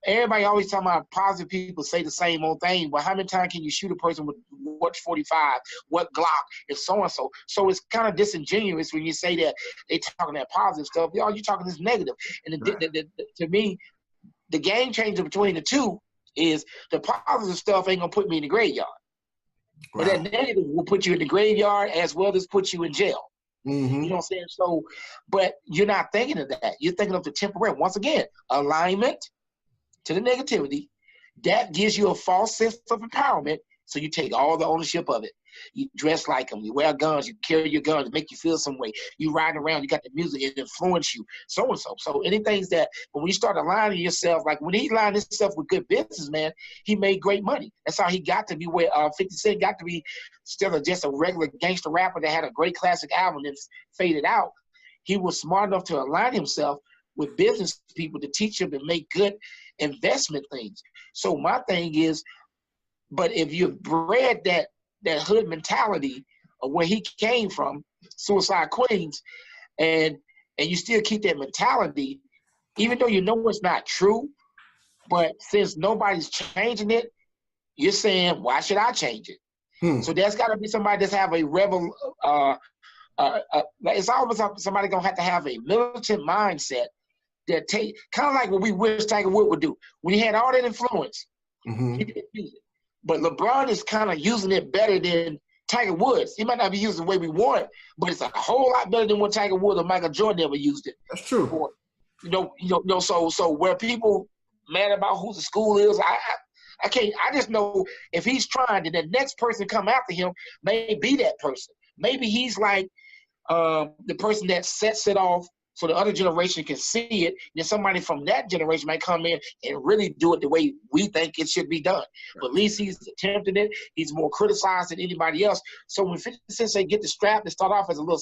everybody always talking about positive people say the same old thing, but how many times can you shoot a person with what 45, what Glock, and so and so? So it's kind of disingenuous when you say that they talking that positive stuff. Y'all, you talking this negative. And to me, the game changer between the two is the positive stuff ain't gonna put me in the graveyard, Wow. but that negative will put you in the graveyard as well as put you in jail. Mm-hmm. You know what I'm saying? So, but you're not thinking of that. You're thinking of the temporary. Once again, alignment to the negativity, that gives you a false sense of empowerment. So you take all the ownership of it. You dress like them. You wear guns. You carry your guns. Make you feel some way. You ride around. You got the music. It influence you. So and so. So anything that, but when you start aligning yourself, like when he aligned himself with good business, man, he made great money. That's how he got to be where 50 Cent got to be, still just a regular gangster rapper that had a great classic album and faded out. He was smart enough to align himself with business people to teach him to make good investment things. So my thing is, but if you've bred that hood mentality of where he came from, Suicide Queens, and you still keep that mentality, even though you know it's not true, but since nobody's changing it, you're saying, why should I change it? So there's got to be somebody that's have a rebel. It's always somebody gonna have to have a militant mindset that take, kind of like what we wish Tiger Woods would do when he had all that influence. Mm-hmm. He didn't use it. But LeBron is kind of using it better than Tiger Woods. He might not be using it the way we want, but it's a whole lot better than what Tiger Woods or Michael Jordan ever used it. That's true. For. So where people mad about who the school is, I can't. I just know if he's trying, then the next person come after him may be that person. Maybe he's like the person that sets it off so the other generation can see it. Then somebody from that generation might come in and really do it the way we think it should be done. But at least he's attempting it. He's more criticized than anybody else. So when 50 Cent say get the strap, it start off as a little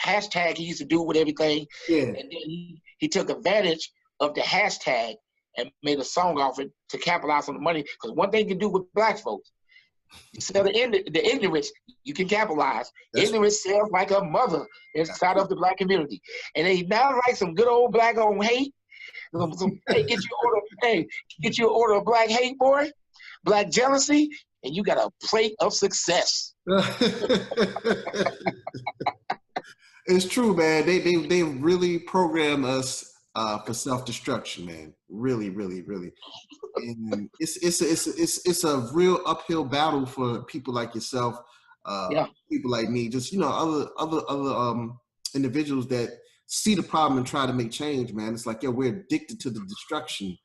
hashtag he used to do with everything. Yeah. And then he took advantage of the hashtag and made a song off it to capitalize on the money. Because one thing you can do with black folks, so the ignorance, you can capitalize. Ignorance sells like a mother inside of the black community. And they now like some good old black on hate. Hey, get you an order of black hate, boy, black jealousy, and you got a plate of success. It's true, man. They really program us for self-destruction, man. Really, really, really. And it's a real uphill battle for people like yourself, people like me, just other individuals that see the problem and try to make change, man. It's like, we're addicted to the destruction,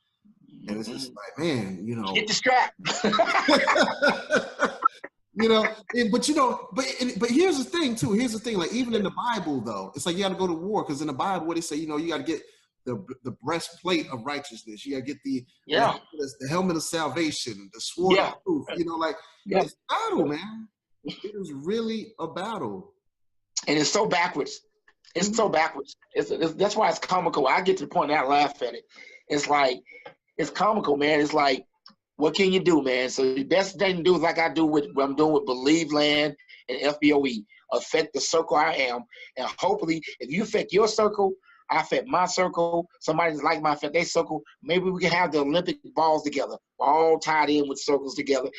and it's just like, man, get the strap. But here's the thing too. Here's the thing. Like even in the Bible, though, it's like you got to go to war, because in the Bible, what they say, you got to get the breastplate of righteousness. You got to get the helmet of salvation, the sword of truth. It's a battle, man. It is really a battle. And it's so backwards. It's so backwards. That's why it's comical. I get to the point and I laugh at it. It's like, it's comical, man. It's like, what can you do, man? So the best thing to do is like I do with what I'm doing with Believe Land and FBOE. Affect the circle I am. And hopefully, if you affect your circle, I affect my circle. Somebody's like my affect their circle. Maybe we can have the Olympic balls together, all tied in with circles together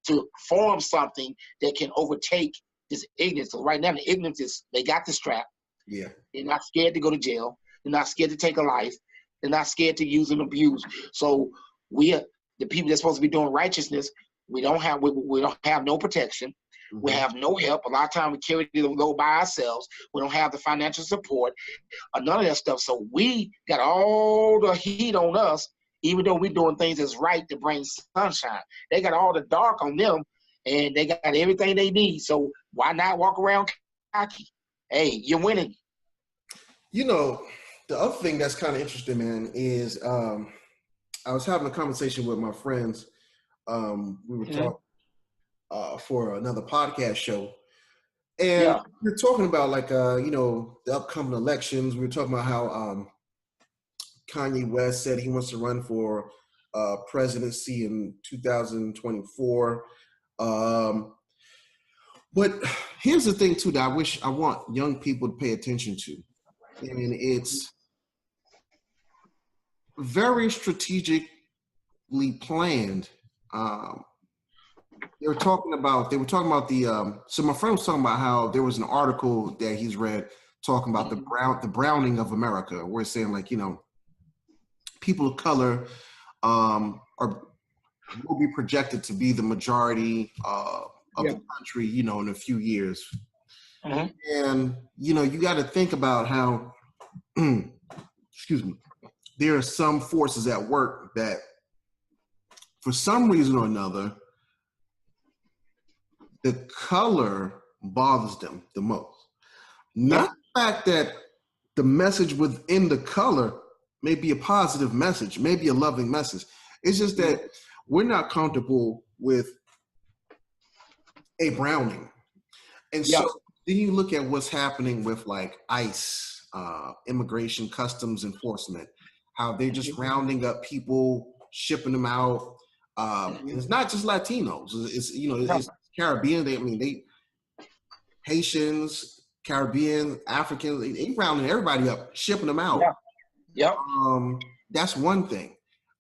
to form something that can overtake this ignorance. So right now, the ignorance is they got the strap. Yeah. They're not scared to go to jail. They're not scared to take a life. They're not scared to use and abuse. So we are the people that's supposed to be doing righteousness. We don't have no protection. Mm-hmm. We have no help. A lot of times we carry the load by ourselves. We don't have the financial support, none of that stuff. So we got all the heat on us, even though we're doing things that's right to bring sunshine. They got all the dark on them, and they got everything they need. So why not walk around cocky? Hey, you're winning. The other thing that's kind of interesting, man, is I was having a conversation with my friends. We were talking. for another podcast show. And Yeah. we're talking about like, the upcoming elections. We were talking about how Kanye West said he wants to run for presidency in 2024. But here's the thing too that I want young people to pay attention to. And it's very strategically planned. They were talking about the so my friend was talking about how there was an article that he's read talking about the browning of America, where it's saying like, people of color will be projected to be the majority of the country, in a few years. And you got to think about how excuse me, there are some forces at work that for some reason or another the color bothers them the most. Not the fact that the message within the color may be a positive message, maybe a loving message. It's just that we're not comfortable with a browning. And so then you look at what's happening with like ICE, immigration customs enforcement, how they're just rounding up people, shipping them out. And it's not just Latinos. It's Caribbean. They Haitians, Caribbean, Africans, they rounding everybody up, shipping them out. That's one thing.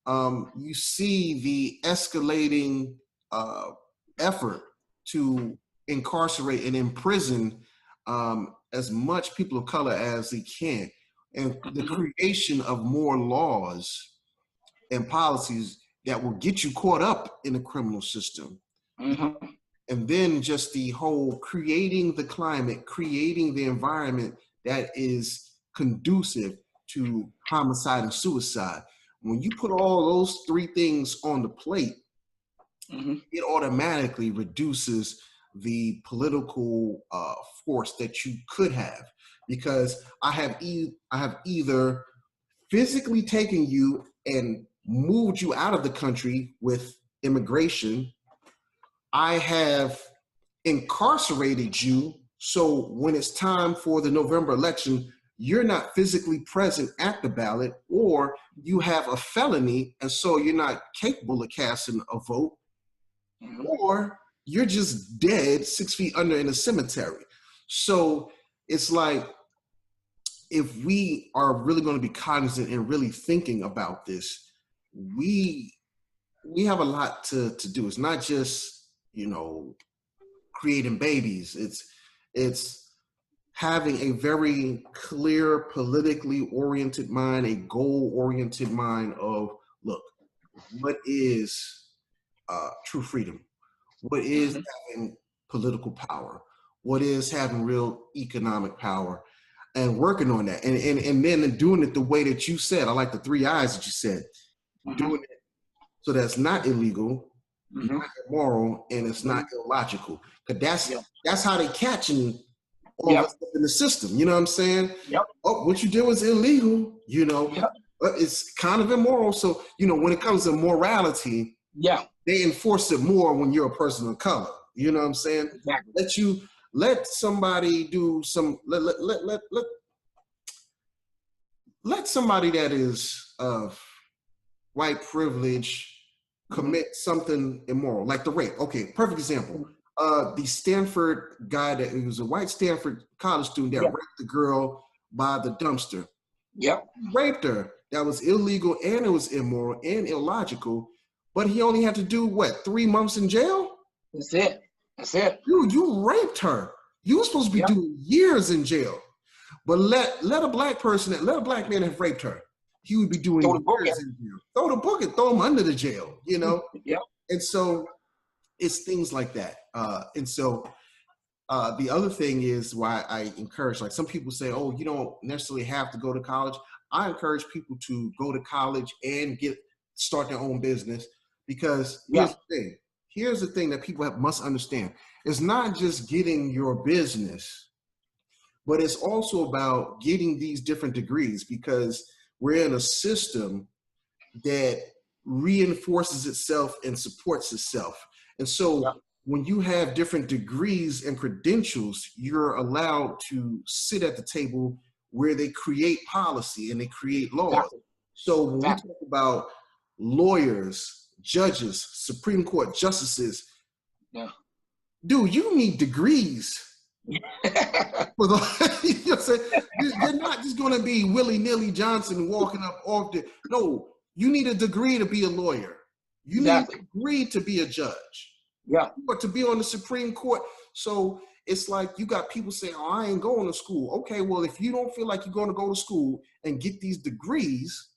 You see the escalating effort to incarcerate and imprison as much people of color as they can, and the creation of more laws and policies that will get you caught up in the criminal system. And then just the whole creating the climate, creating the environment that is conducive to homicide and suicide. When you put all those three things on the plate, it automatically reduces the political force that you could have, because I have either physically taken you and moved you out of the country with immigration. I have incarcerated you, so when it's time for the November election, you're not physically present at the ballot, or you have a felony, and so you're not capable of casting a vote, or you're just dead 6 feet under in a cemetery. So it's like, if we are really going to be cognizant and really thinking about this, we have a lot to do. It's not just, creating babies. It's having a very clear, politically oriented mind, a goal-oriented mind of, look, what is true freedom? What is having political power? What is having real economic power? And working on that. And then doing it the way that you said. I like the 3 I's that you said. Doing it so that's not illegal, not immoral, and it's not illogical. Because that's how they catching all of us in the system. You know what I'm saying? Oh, what you did was illegal, but it's kind of immoral. So, when it comes to morality, they enforce it more when you're a person of color. You know what I'm saying? Let somebody do some, let somebody that is of white privilege commit something immoral, like the rape. Okay, perfect example. The Stanford guy that he was a white Stanford college student that raped the girl by the dumpster. He raped her. That was illegal, and it was immoral and illogical. But he only had to do what, 3 months in jail? That's it. Dude, you raped her. You were supposed to be doing years in jail. But let a black man have raped her. He would be doing years in jail. Throw the book and throw him under the jail, And so it's things like that. And so the other thing is why I encourage, like some people say, oh, you don't necessarily have to go to college. I encourage people to go to college and start their own business, because here's the thing that people must understand. It's not just getting your business, but it's also about getting these different degrees, because we're in a system that reinforces itself and supports itself. And so when you have different degrees and credentials, you're allowed to sit at the table where they create policy and they create laws. Exactly. So when we Exactly. talk about lawyers, judges, Supreme Court justices, Yeah. dude, you need degrees. You know what I'm saying? You're not just going to be willy-nilly Johnson walking up off the. No, you need a degree to be a lawyer. You Exactly. need a degree to be a judge. Yeah. But to be on the Supreme Court. So it's like you got people saying, oh, I ain't going to school. Okay, well, if you don't feel like you're going to go to school and get these degrees,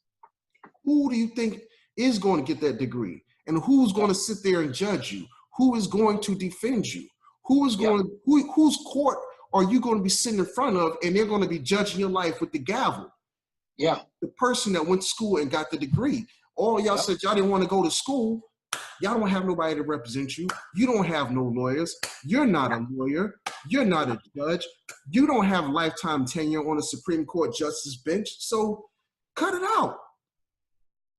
who do you think is going to get that degree? And who's going to sit there and judge you? Who is going to defend you? Who is going whose court are you going to be sitting in front of, and they're going to be judging your life with the gavel? Yeah. The person that went to school and got the degree. All y'all said y'all didn't want to go to school. Y'all don't have nobody to represent you. You don't have no lawyers. You're not a lawyer. You're not a judge. You don't have lifetime tenure on a Supreme Court justice bench. So cut it out.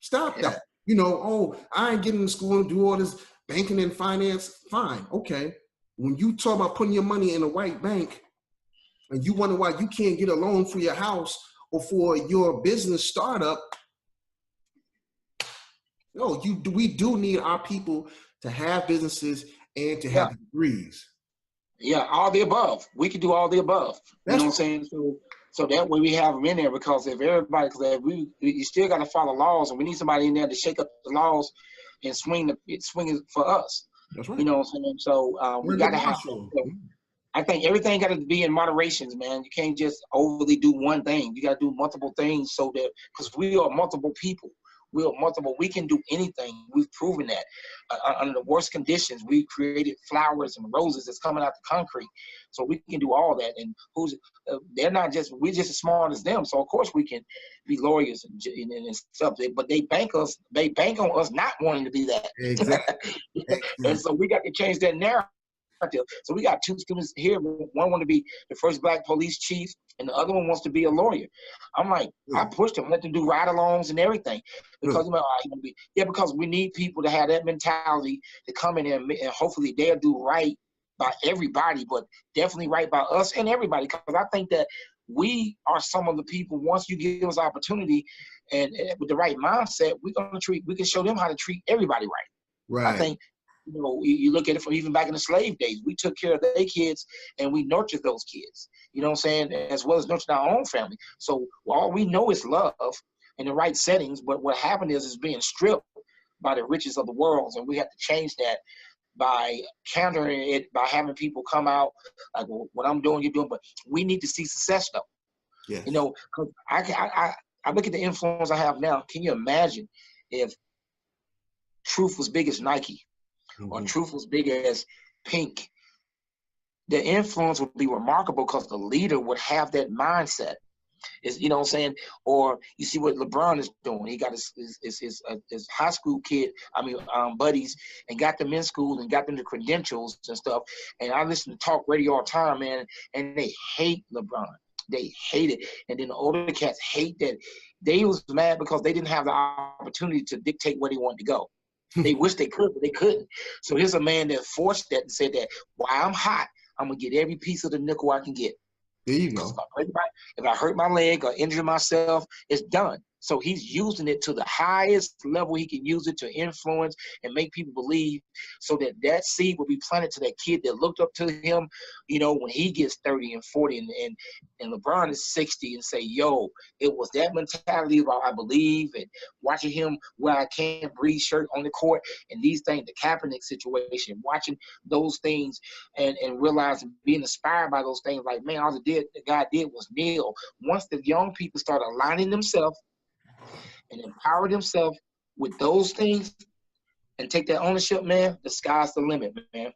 Stop that. You know, oh, I ain't getting to school and do all this banking and finance. Fine. Okay. When you talk about putting your money in a white bank and you wonder why you can't get a loan for your house or for your business startup, no, we do need our people to have businesses and to have degrees. Yeah, all the above. We can do all the above. You know what I'm saying? So that way we have them in there, because if everybody, because you still got to follow laws, and we need somebody in there to shake up the laws and swing it for us. That's right. You know what I'm saying? So we got to have. So I think everything got to be in moderations, man. You can't just overly do one thing. You got to do multiple things, so that, because we are multiple people. We are multiple. We can do anything. We've proven that. Under the worst conditions, we created flowers and roses that's coming out the concrete. So we can do all that. And they're not just, we're just as smart as them. So of course we can be lawyers and stuff. But they bank us. They bank on us not wanting to be that. Exactly. And so we got to change that narrative. So we got two students here. One want to be the first black police chief, and the other one wants to be a lawyer. I'm like, I pushed them, let them do ride-alongs and everything, because because we need people to have that mentality to come in and hopefully they'll do right by everybody, but definitely right by us and everybody. Because I think that we are some of the people. Once you give us opportunity and with the right mindset, we can show them how to treat everybody right. Right. I think. You know, you look at it from even back in the slave days. We took care of their kids and we nurtured those kids, you know what I'm saying, as well as nurturing our own family. So all we know is love in the right settings, but what happened is being stripped by the riches of the world, and we have to change that by countering it, by having people come out like, well, what I'm doing, you're doing, but we need to see success though. Yes. You know, because I look at the influence I have now. Can you imagine if Truth was big as Nike? Or Truth was big as Pink? The influence would be remarkable, because the leader would have that mindset. You know what I'm saying? Or you see what LeBron is doing. He got his high school buddies, and got them in school and got them the credentials and stuff. And I listen to talk radio all the time, man, and they hate LeBron. They hate it. And then the older cats hate that. They was mad because they didn't have the opportunity to dictate where they wanted to go. They wish they could, but they couldn't. So here's a man that forced that and said that while I'm hot, I'm going to get every piece of the nickel I can get. There you go. If I hurt my leg or injure myself, it's done. So he's using it to the highest level he can use it to influence and make people believe, so that seed will be planted to that kid that looked up to him, you know, when he gets 30 and 40 and LeBron is 60, and say, yo, it was that mentality about I believe, and watching him wear I can't breathe shirt on the court and these things, the Kaepernick situation, watching those things and realizing, being inspired by those things, like, man, all the guy did was kneel. Once the young people start aligning themselves and empower themselves with those things and take that ownership, man, the sky's the limit, man.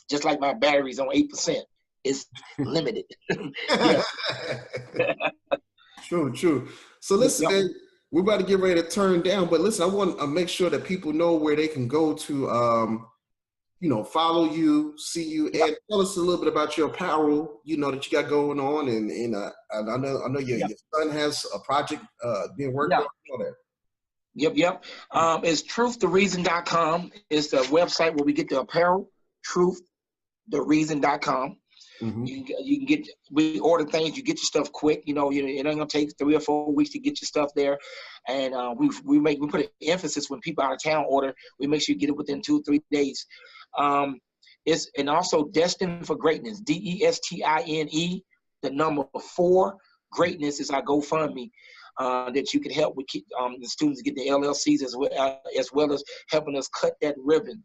Just like my battery's on 8%, it's limited. True. So listen, man, we're about to get ready to turn down, but listen, I want to make sure that people know where they can go to, follow you, see you, and tell us a little bit about your apparel, that you got going on. And I know your son has a project being worked on. There. Yep. It's truththereason.com. It's the website where we get the apparel. truththereason.com. Mm-hmm. You can get, we order things, you get your stuff quick, it ain't gonna take 3 or 4 weeks to get your stuff there. And we put an emphasis when people out of town order, we make sure you get it within 2 or 3 days. And also Destined for Greatness, DESTINE, the number 4, greatness is our GoFundMe that you can help with the students get the LLCs as well as helping us cut that ribbon.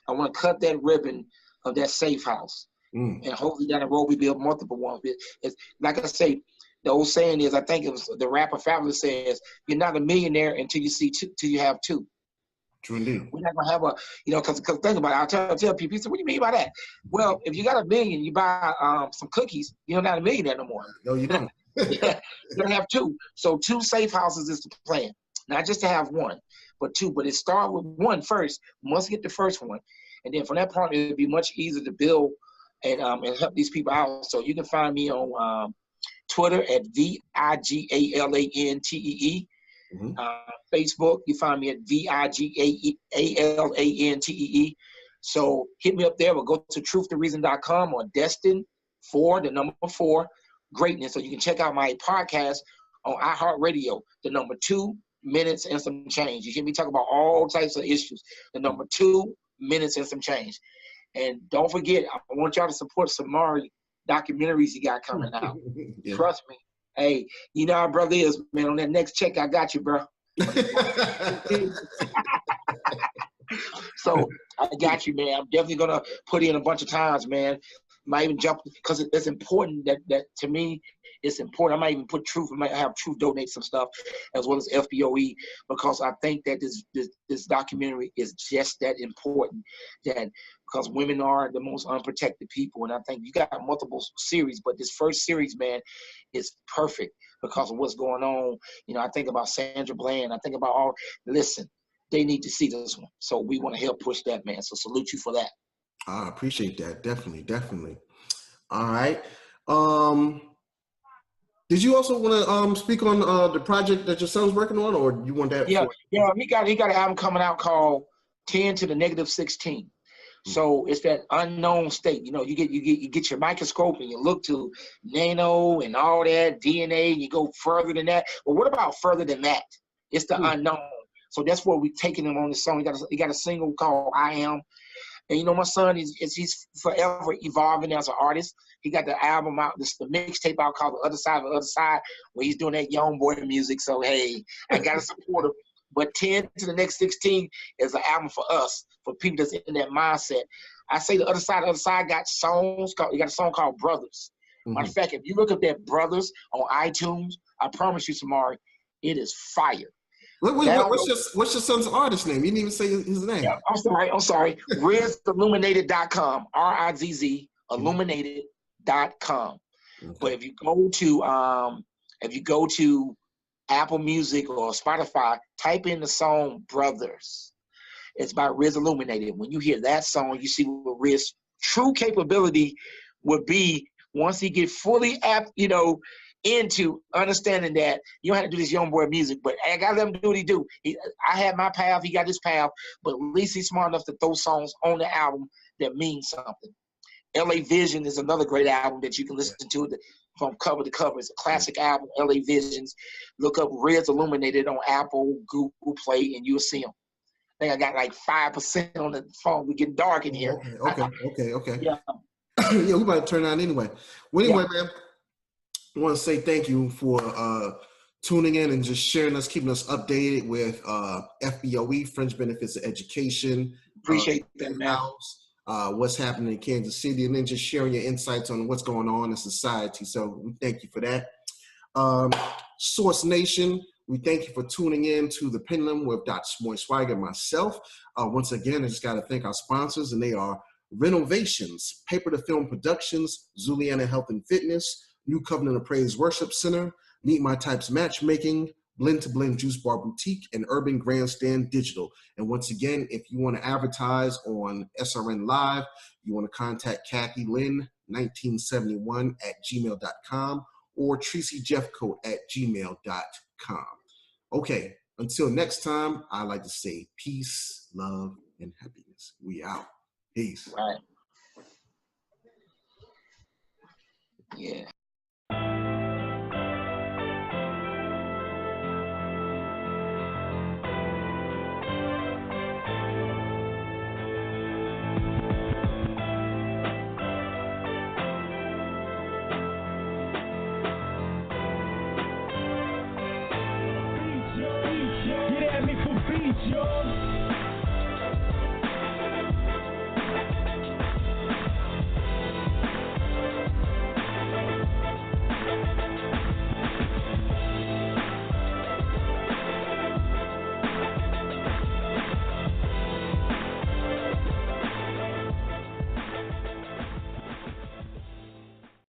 I want to cut that ribbon of that safe house. And hopefully down the road we build multiple ones. It's, like I say, the old saying is, I think it was the rapper Fabulous says, you're not a millionaire until you have 2. True indeed. We're not gonna have because think about it. I tell people, what do you mean by that? Well, if you got $1 million, you buy some cookies, you're not a millionaire no more. No, you don't. You're gonna have 2. So 2 safe houses is the plan. Not just to have 1, but 2. But it start with 1 first. We must get the first one, and then from that point it'll be much easier to build and help these people out. So you can find me on Twitter at VIGALANTEE. Mm-hmm. Facebook, you find me at VIGALANTEE. So hit me up there, or go to truththereason.com or Destined for the number 4 greatness. So you can check out my podcast on iHeartRadio, the number 2 minutes and some change. You hear me talk about all types of issues. The number 2 minutes and some change. And don't forget, I want y'all to support Samori documentaries he got coming out. Yeah. Trust me. Hey, you know how brother is, man. On that next check, I got you, bro. So I got you, man. I'm definitely gonna put in a bunch of times, man. Might even jump, because it's important that to me, it's important. I might even put Truth. I might have Truth donate some stuff as well as FBOE, because I think that this documentary is just that important. Because women are the most unprotected people, and I think you got multiple series, but this first series, man, is perfect because of what's going on. I think about Sandra Bland. I think about listen, they need to see this one. So we want to help push that, man. So salute you for that. I appreciate that. Definitely. All right. Did you also want to speak on the project that your son's working on, or you want that? Yeah. He got an album coming out called 10 to the negative 16. So it's that unknown state. You get your microscope and you look to nano and all that DNA, and you go further than that. But what about further than that? It's the unknown. So that's what we're taking him on the song. He got a single called I Am. And my son he's forever evolving as an artist. He got the album out, the mixtape out called The Other Side of the Other Side, where he's doing that young boy music. So hey, I gotta support him. But 10 to the next 16 is an album for us, for people that's in that mindset. I say The Other Side got songs called, you got a song called Brothers. Mm-hmm. Matter of fact, if you look up that Brothers on iTunes, I promise you, Samori, it is fire. What's your son's artist name? You didn't even say his name. Yeah, I'm sorry. RizzIlluminated.com. RIZZ Illuminated.com. Okay. But if you go to Apple Music or Spotify, type in the song Brothers. It's by Rizz Illuminated. When you hear that song, you see what Rizz true capability would be once he get fully into understanding that you don't have to do this young boy music, but I gotta let him do what he do. I had my path, he got his path, but at least he's smart enough to throw songs on the album that mean something. LA Vision is another great album that you can listen to from cover to cover. It's a classic album, LA Visions. Look up Rizz Illuminated on Apple, Google Play, and you'll see them. I think I got like 5% on the phone. We're getting dark in here. Okay. Yeah. Yeah, we about to turn on anyway. Well, anyway, man, I want to say thank you for tuning in and just sharing us, keeping us updated with FBOE, Fringe Benefits of Education. Appreciate that, man. What's happening in Kansas City, and then just sharing your insights on what's going on in society. So we thank you for that. Source Nation, we thank you for tuning in to the Pendulum with Dr. Samori Swygert and myself. Once again, I just got to thank our sponsors, and they are Renovations, Paper to Film Productions, Zuliana Health and Fitness, New Covenant of Praise Worship Center, Meet My Types Matchmaking, Blend to Blend Juice Bar Boutique, and Urban Grandstand Digital. And once again, if you want to advertise on SRN Live, you want to contact Kathy Lynn 1971 at gmail.com or Tracy Jeffcoat at gmail.com. Okay, until next time, I like to say peace, love, and happiness. We out. Peace. Right. Yeah. Get at me for beats, yo.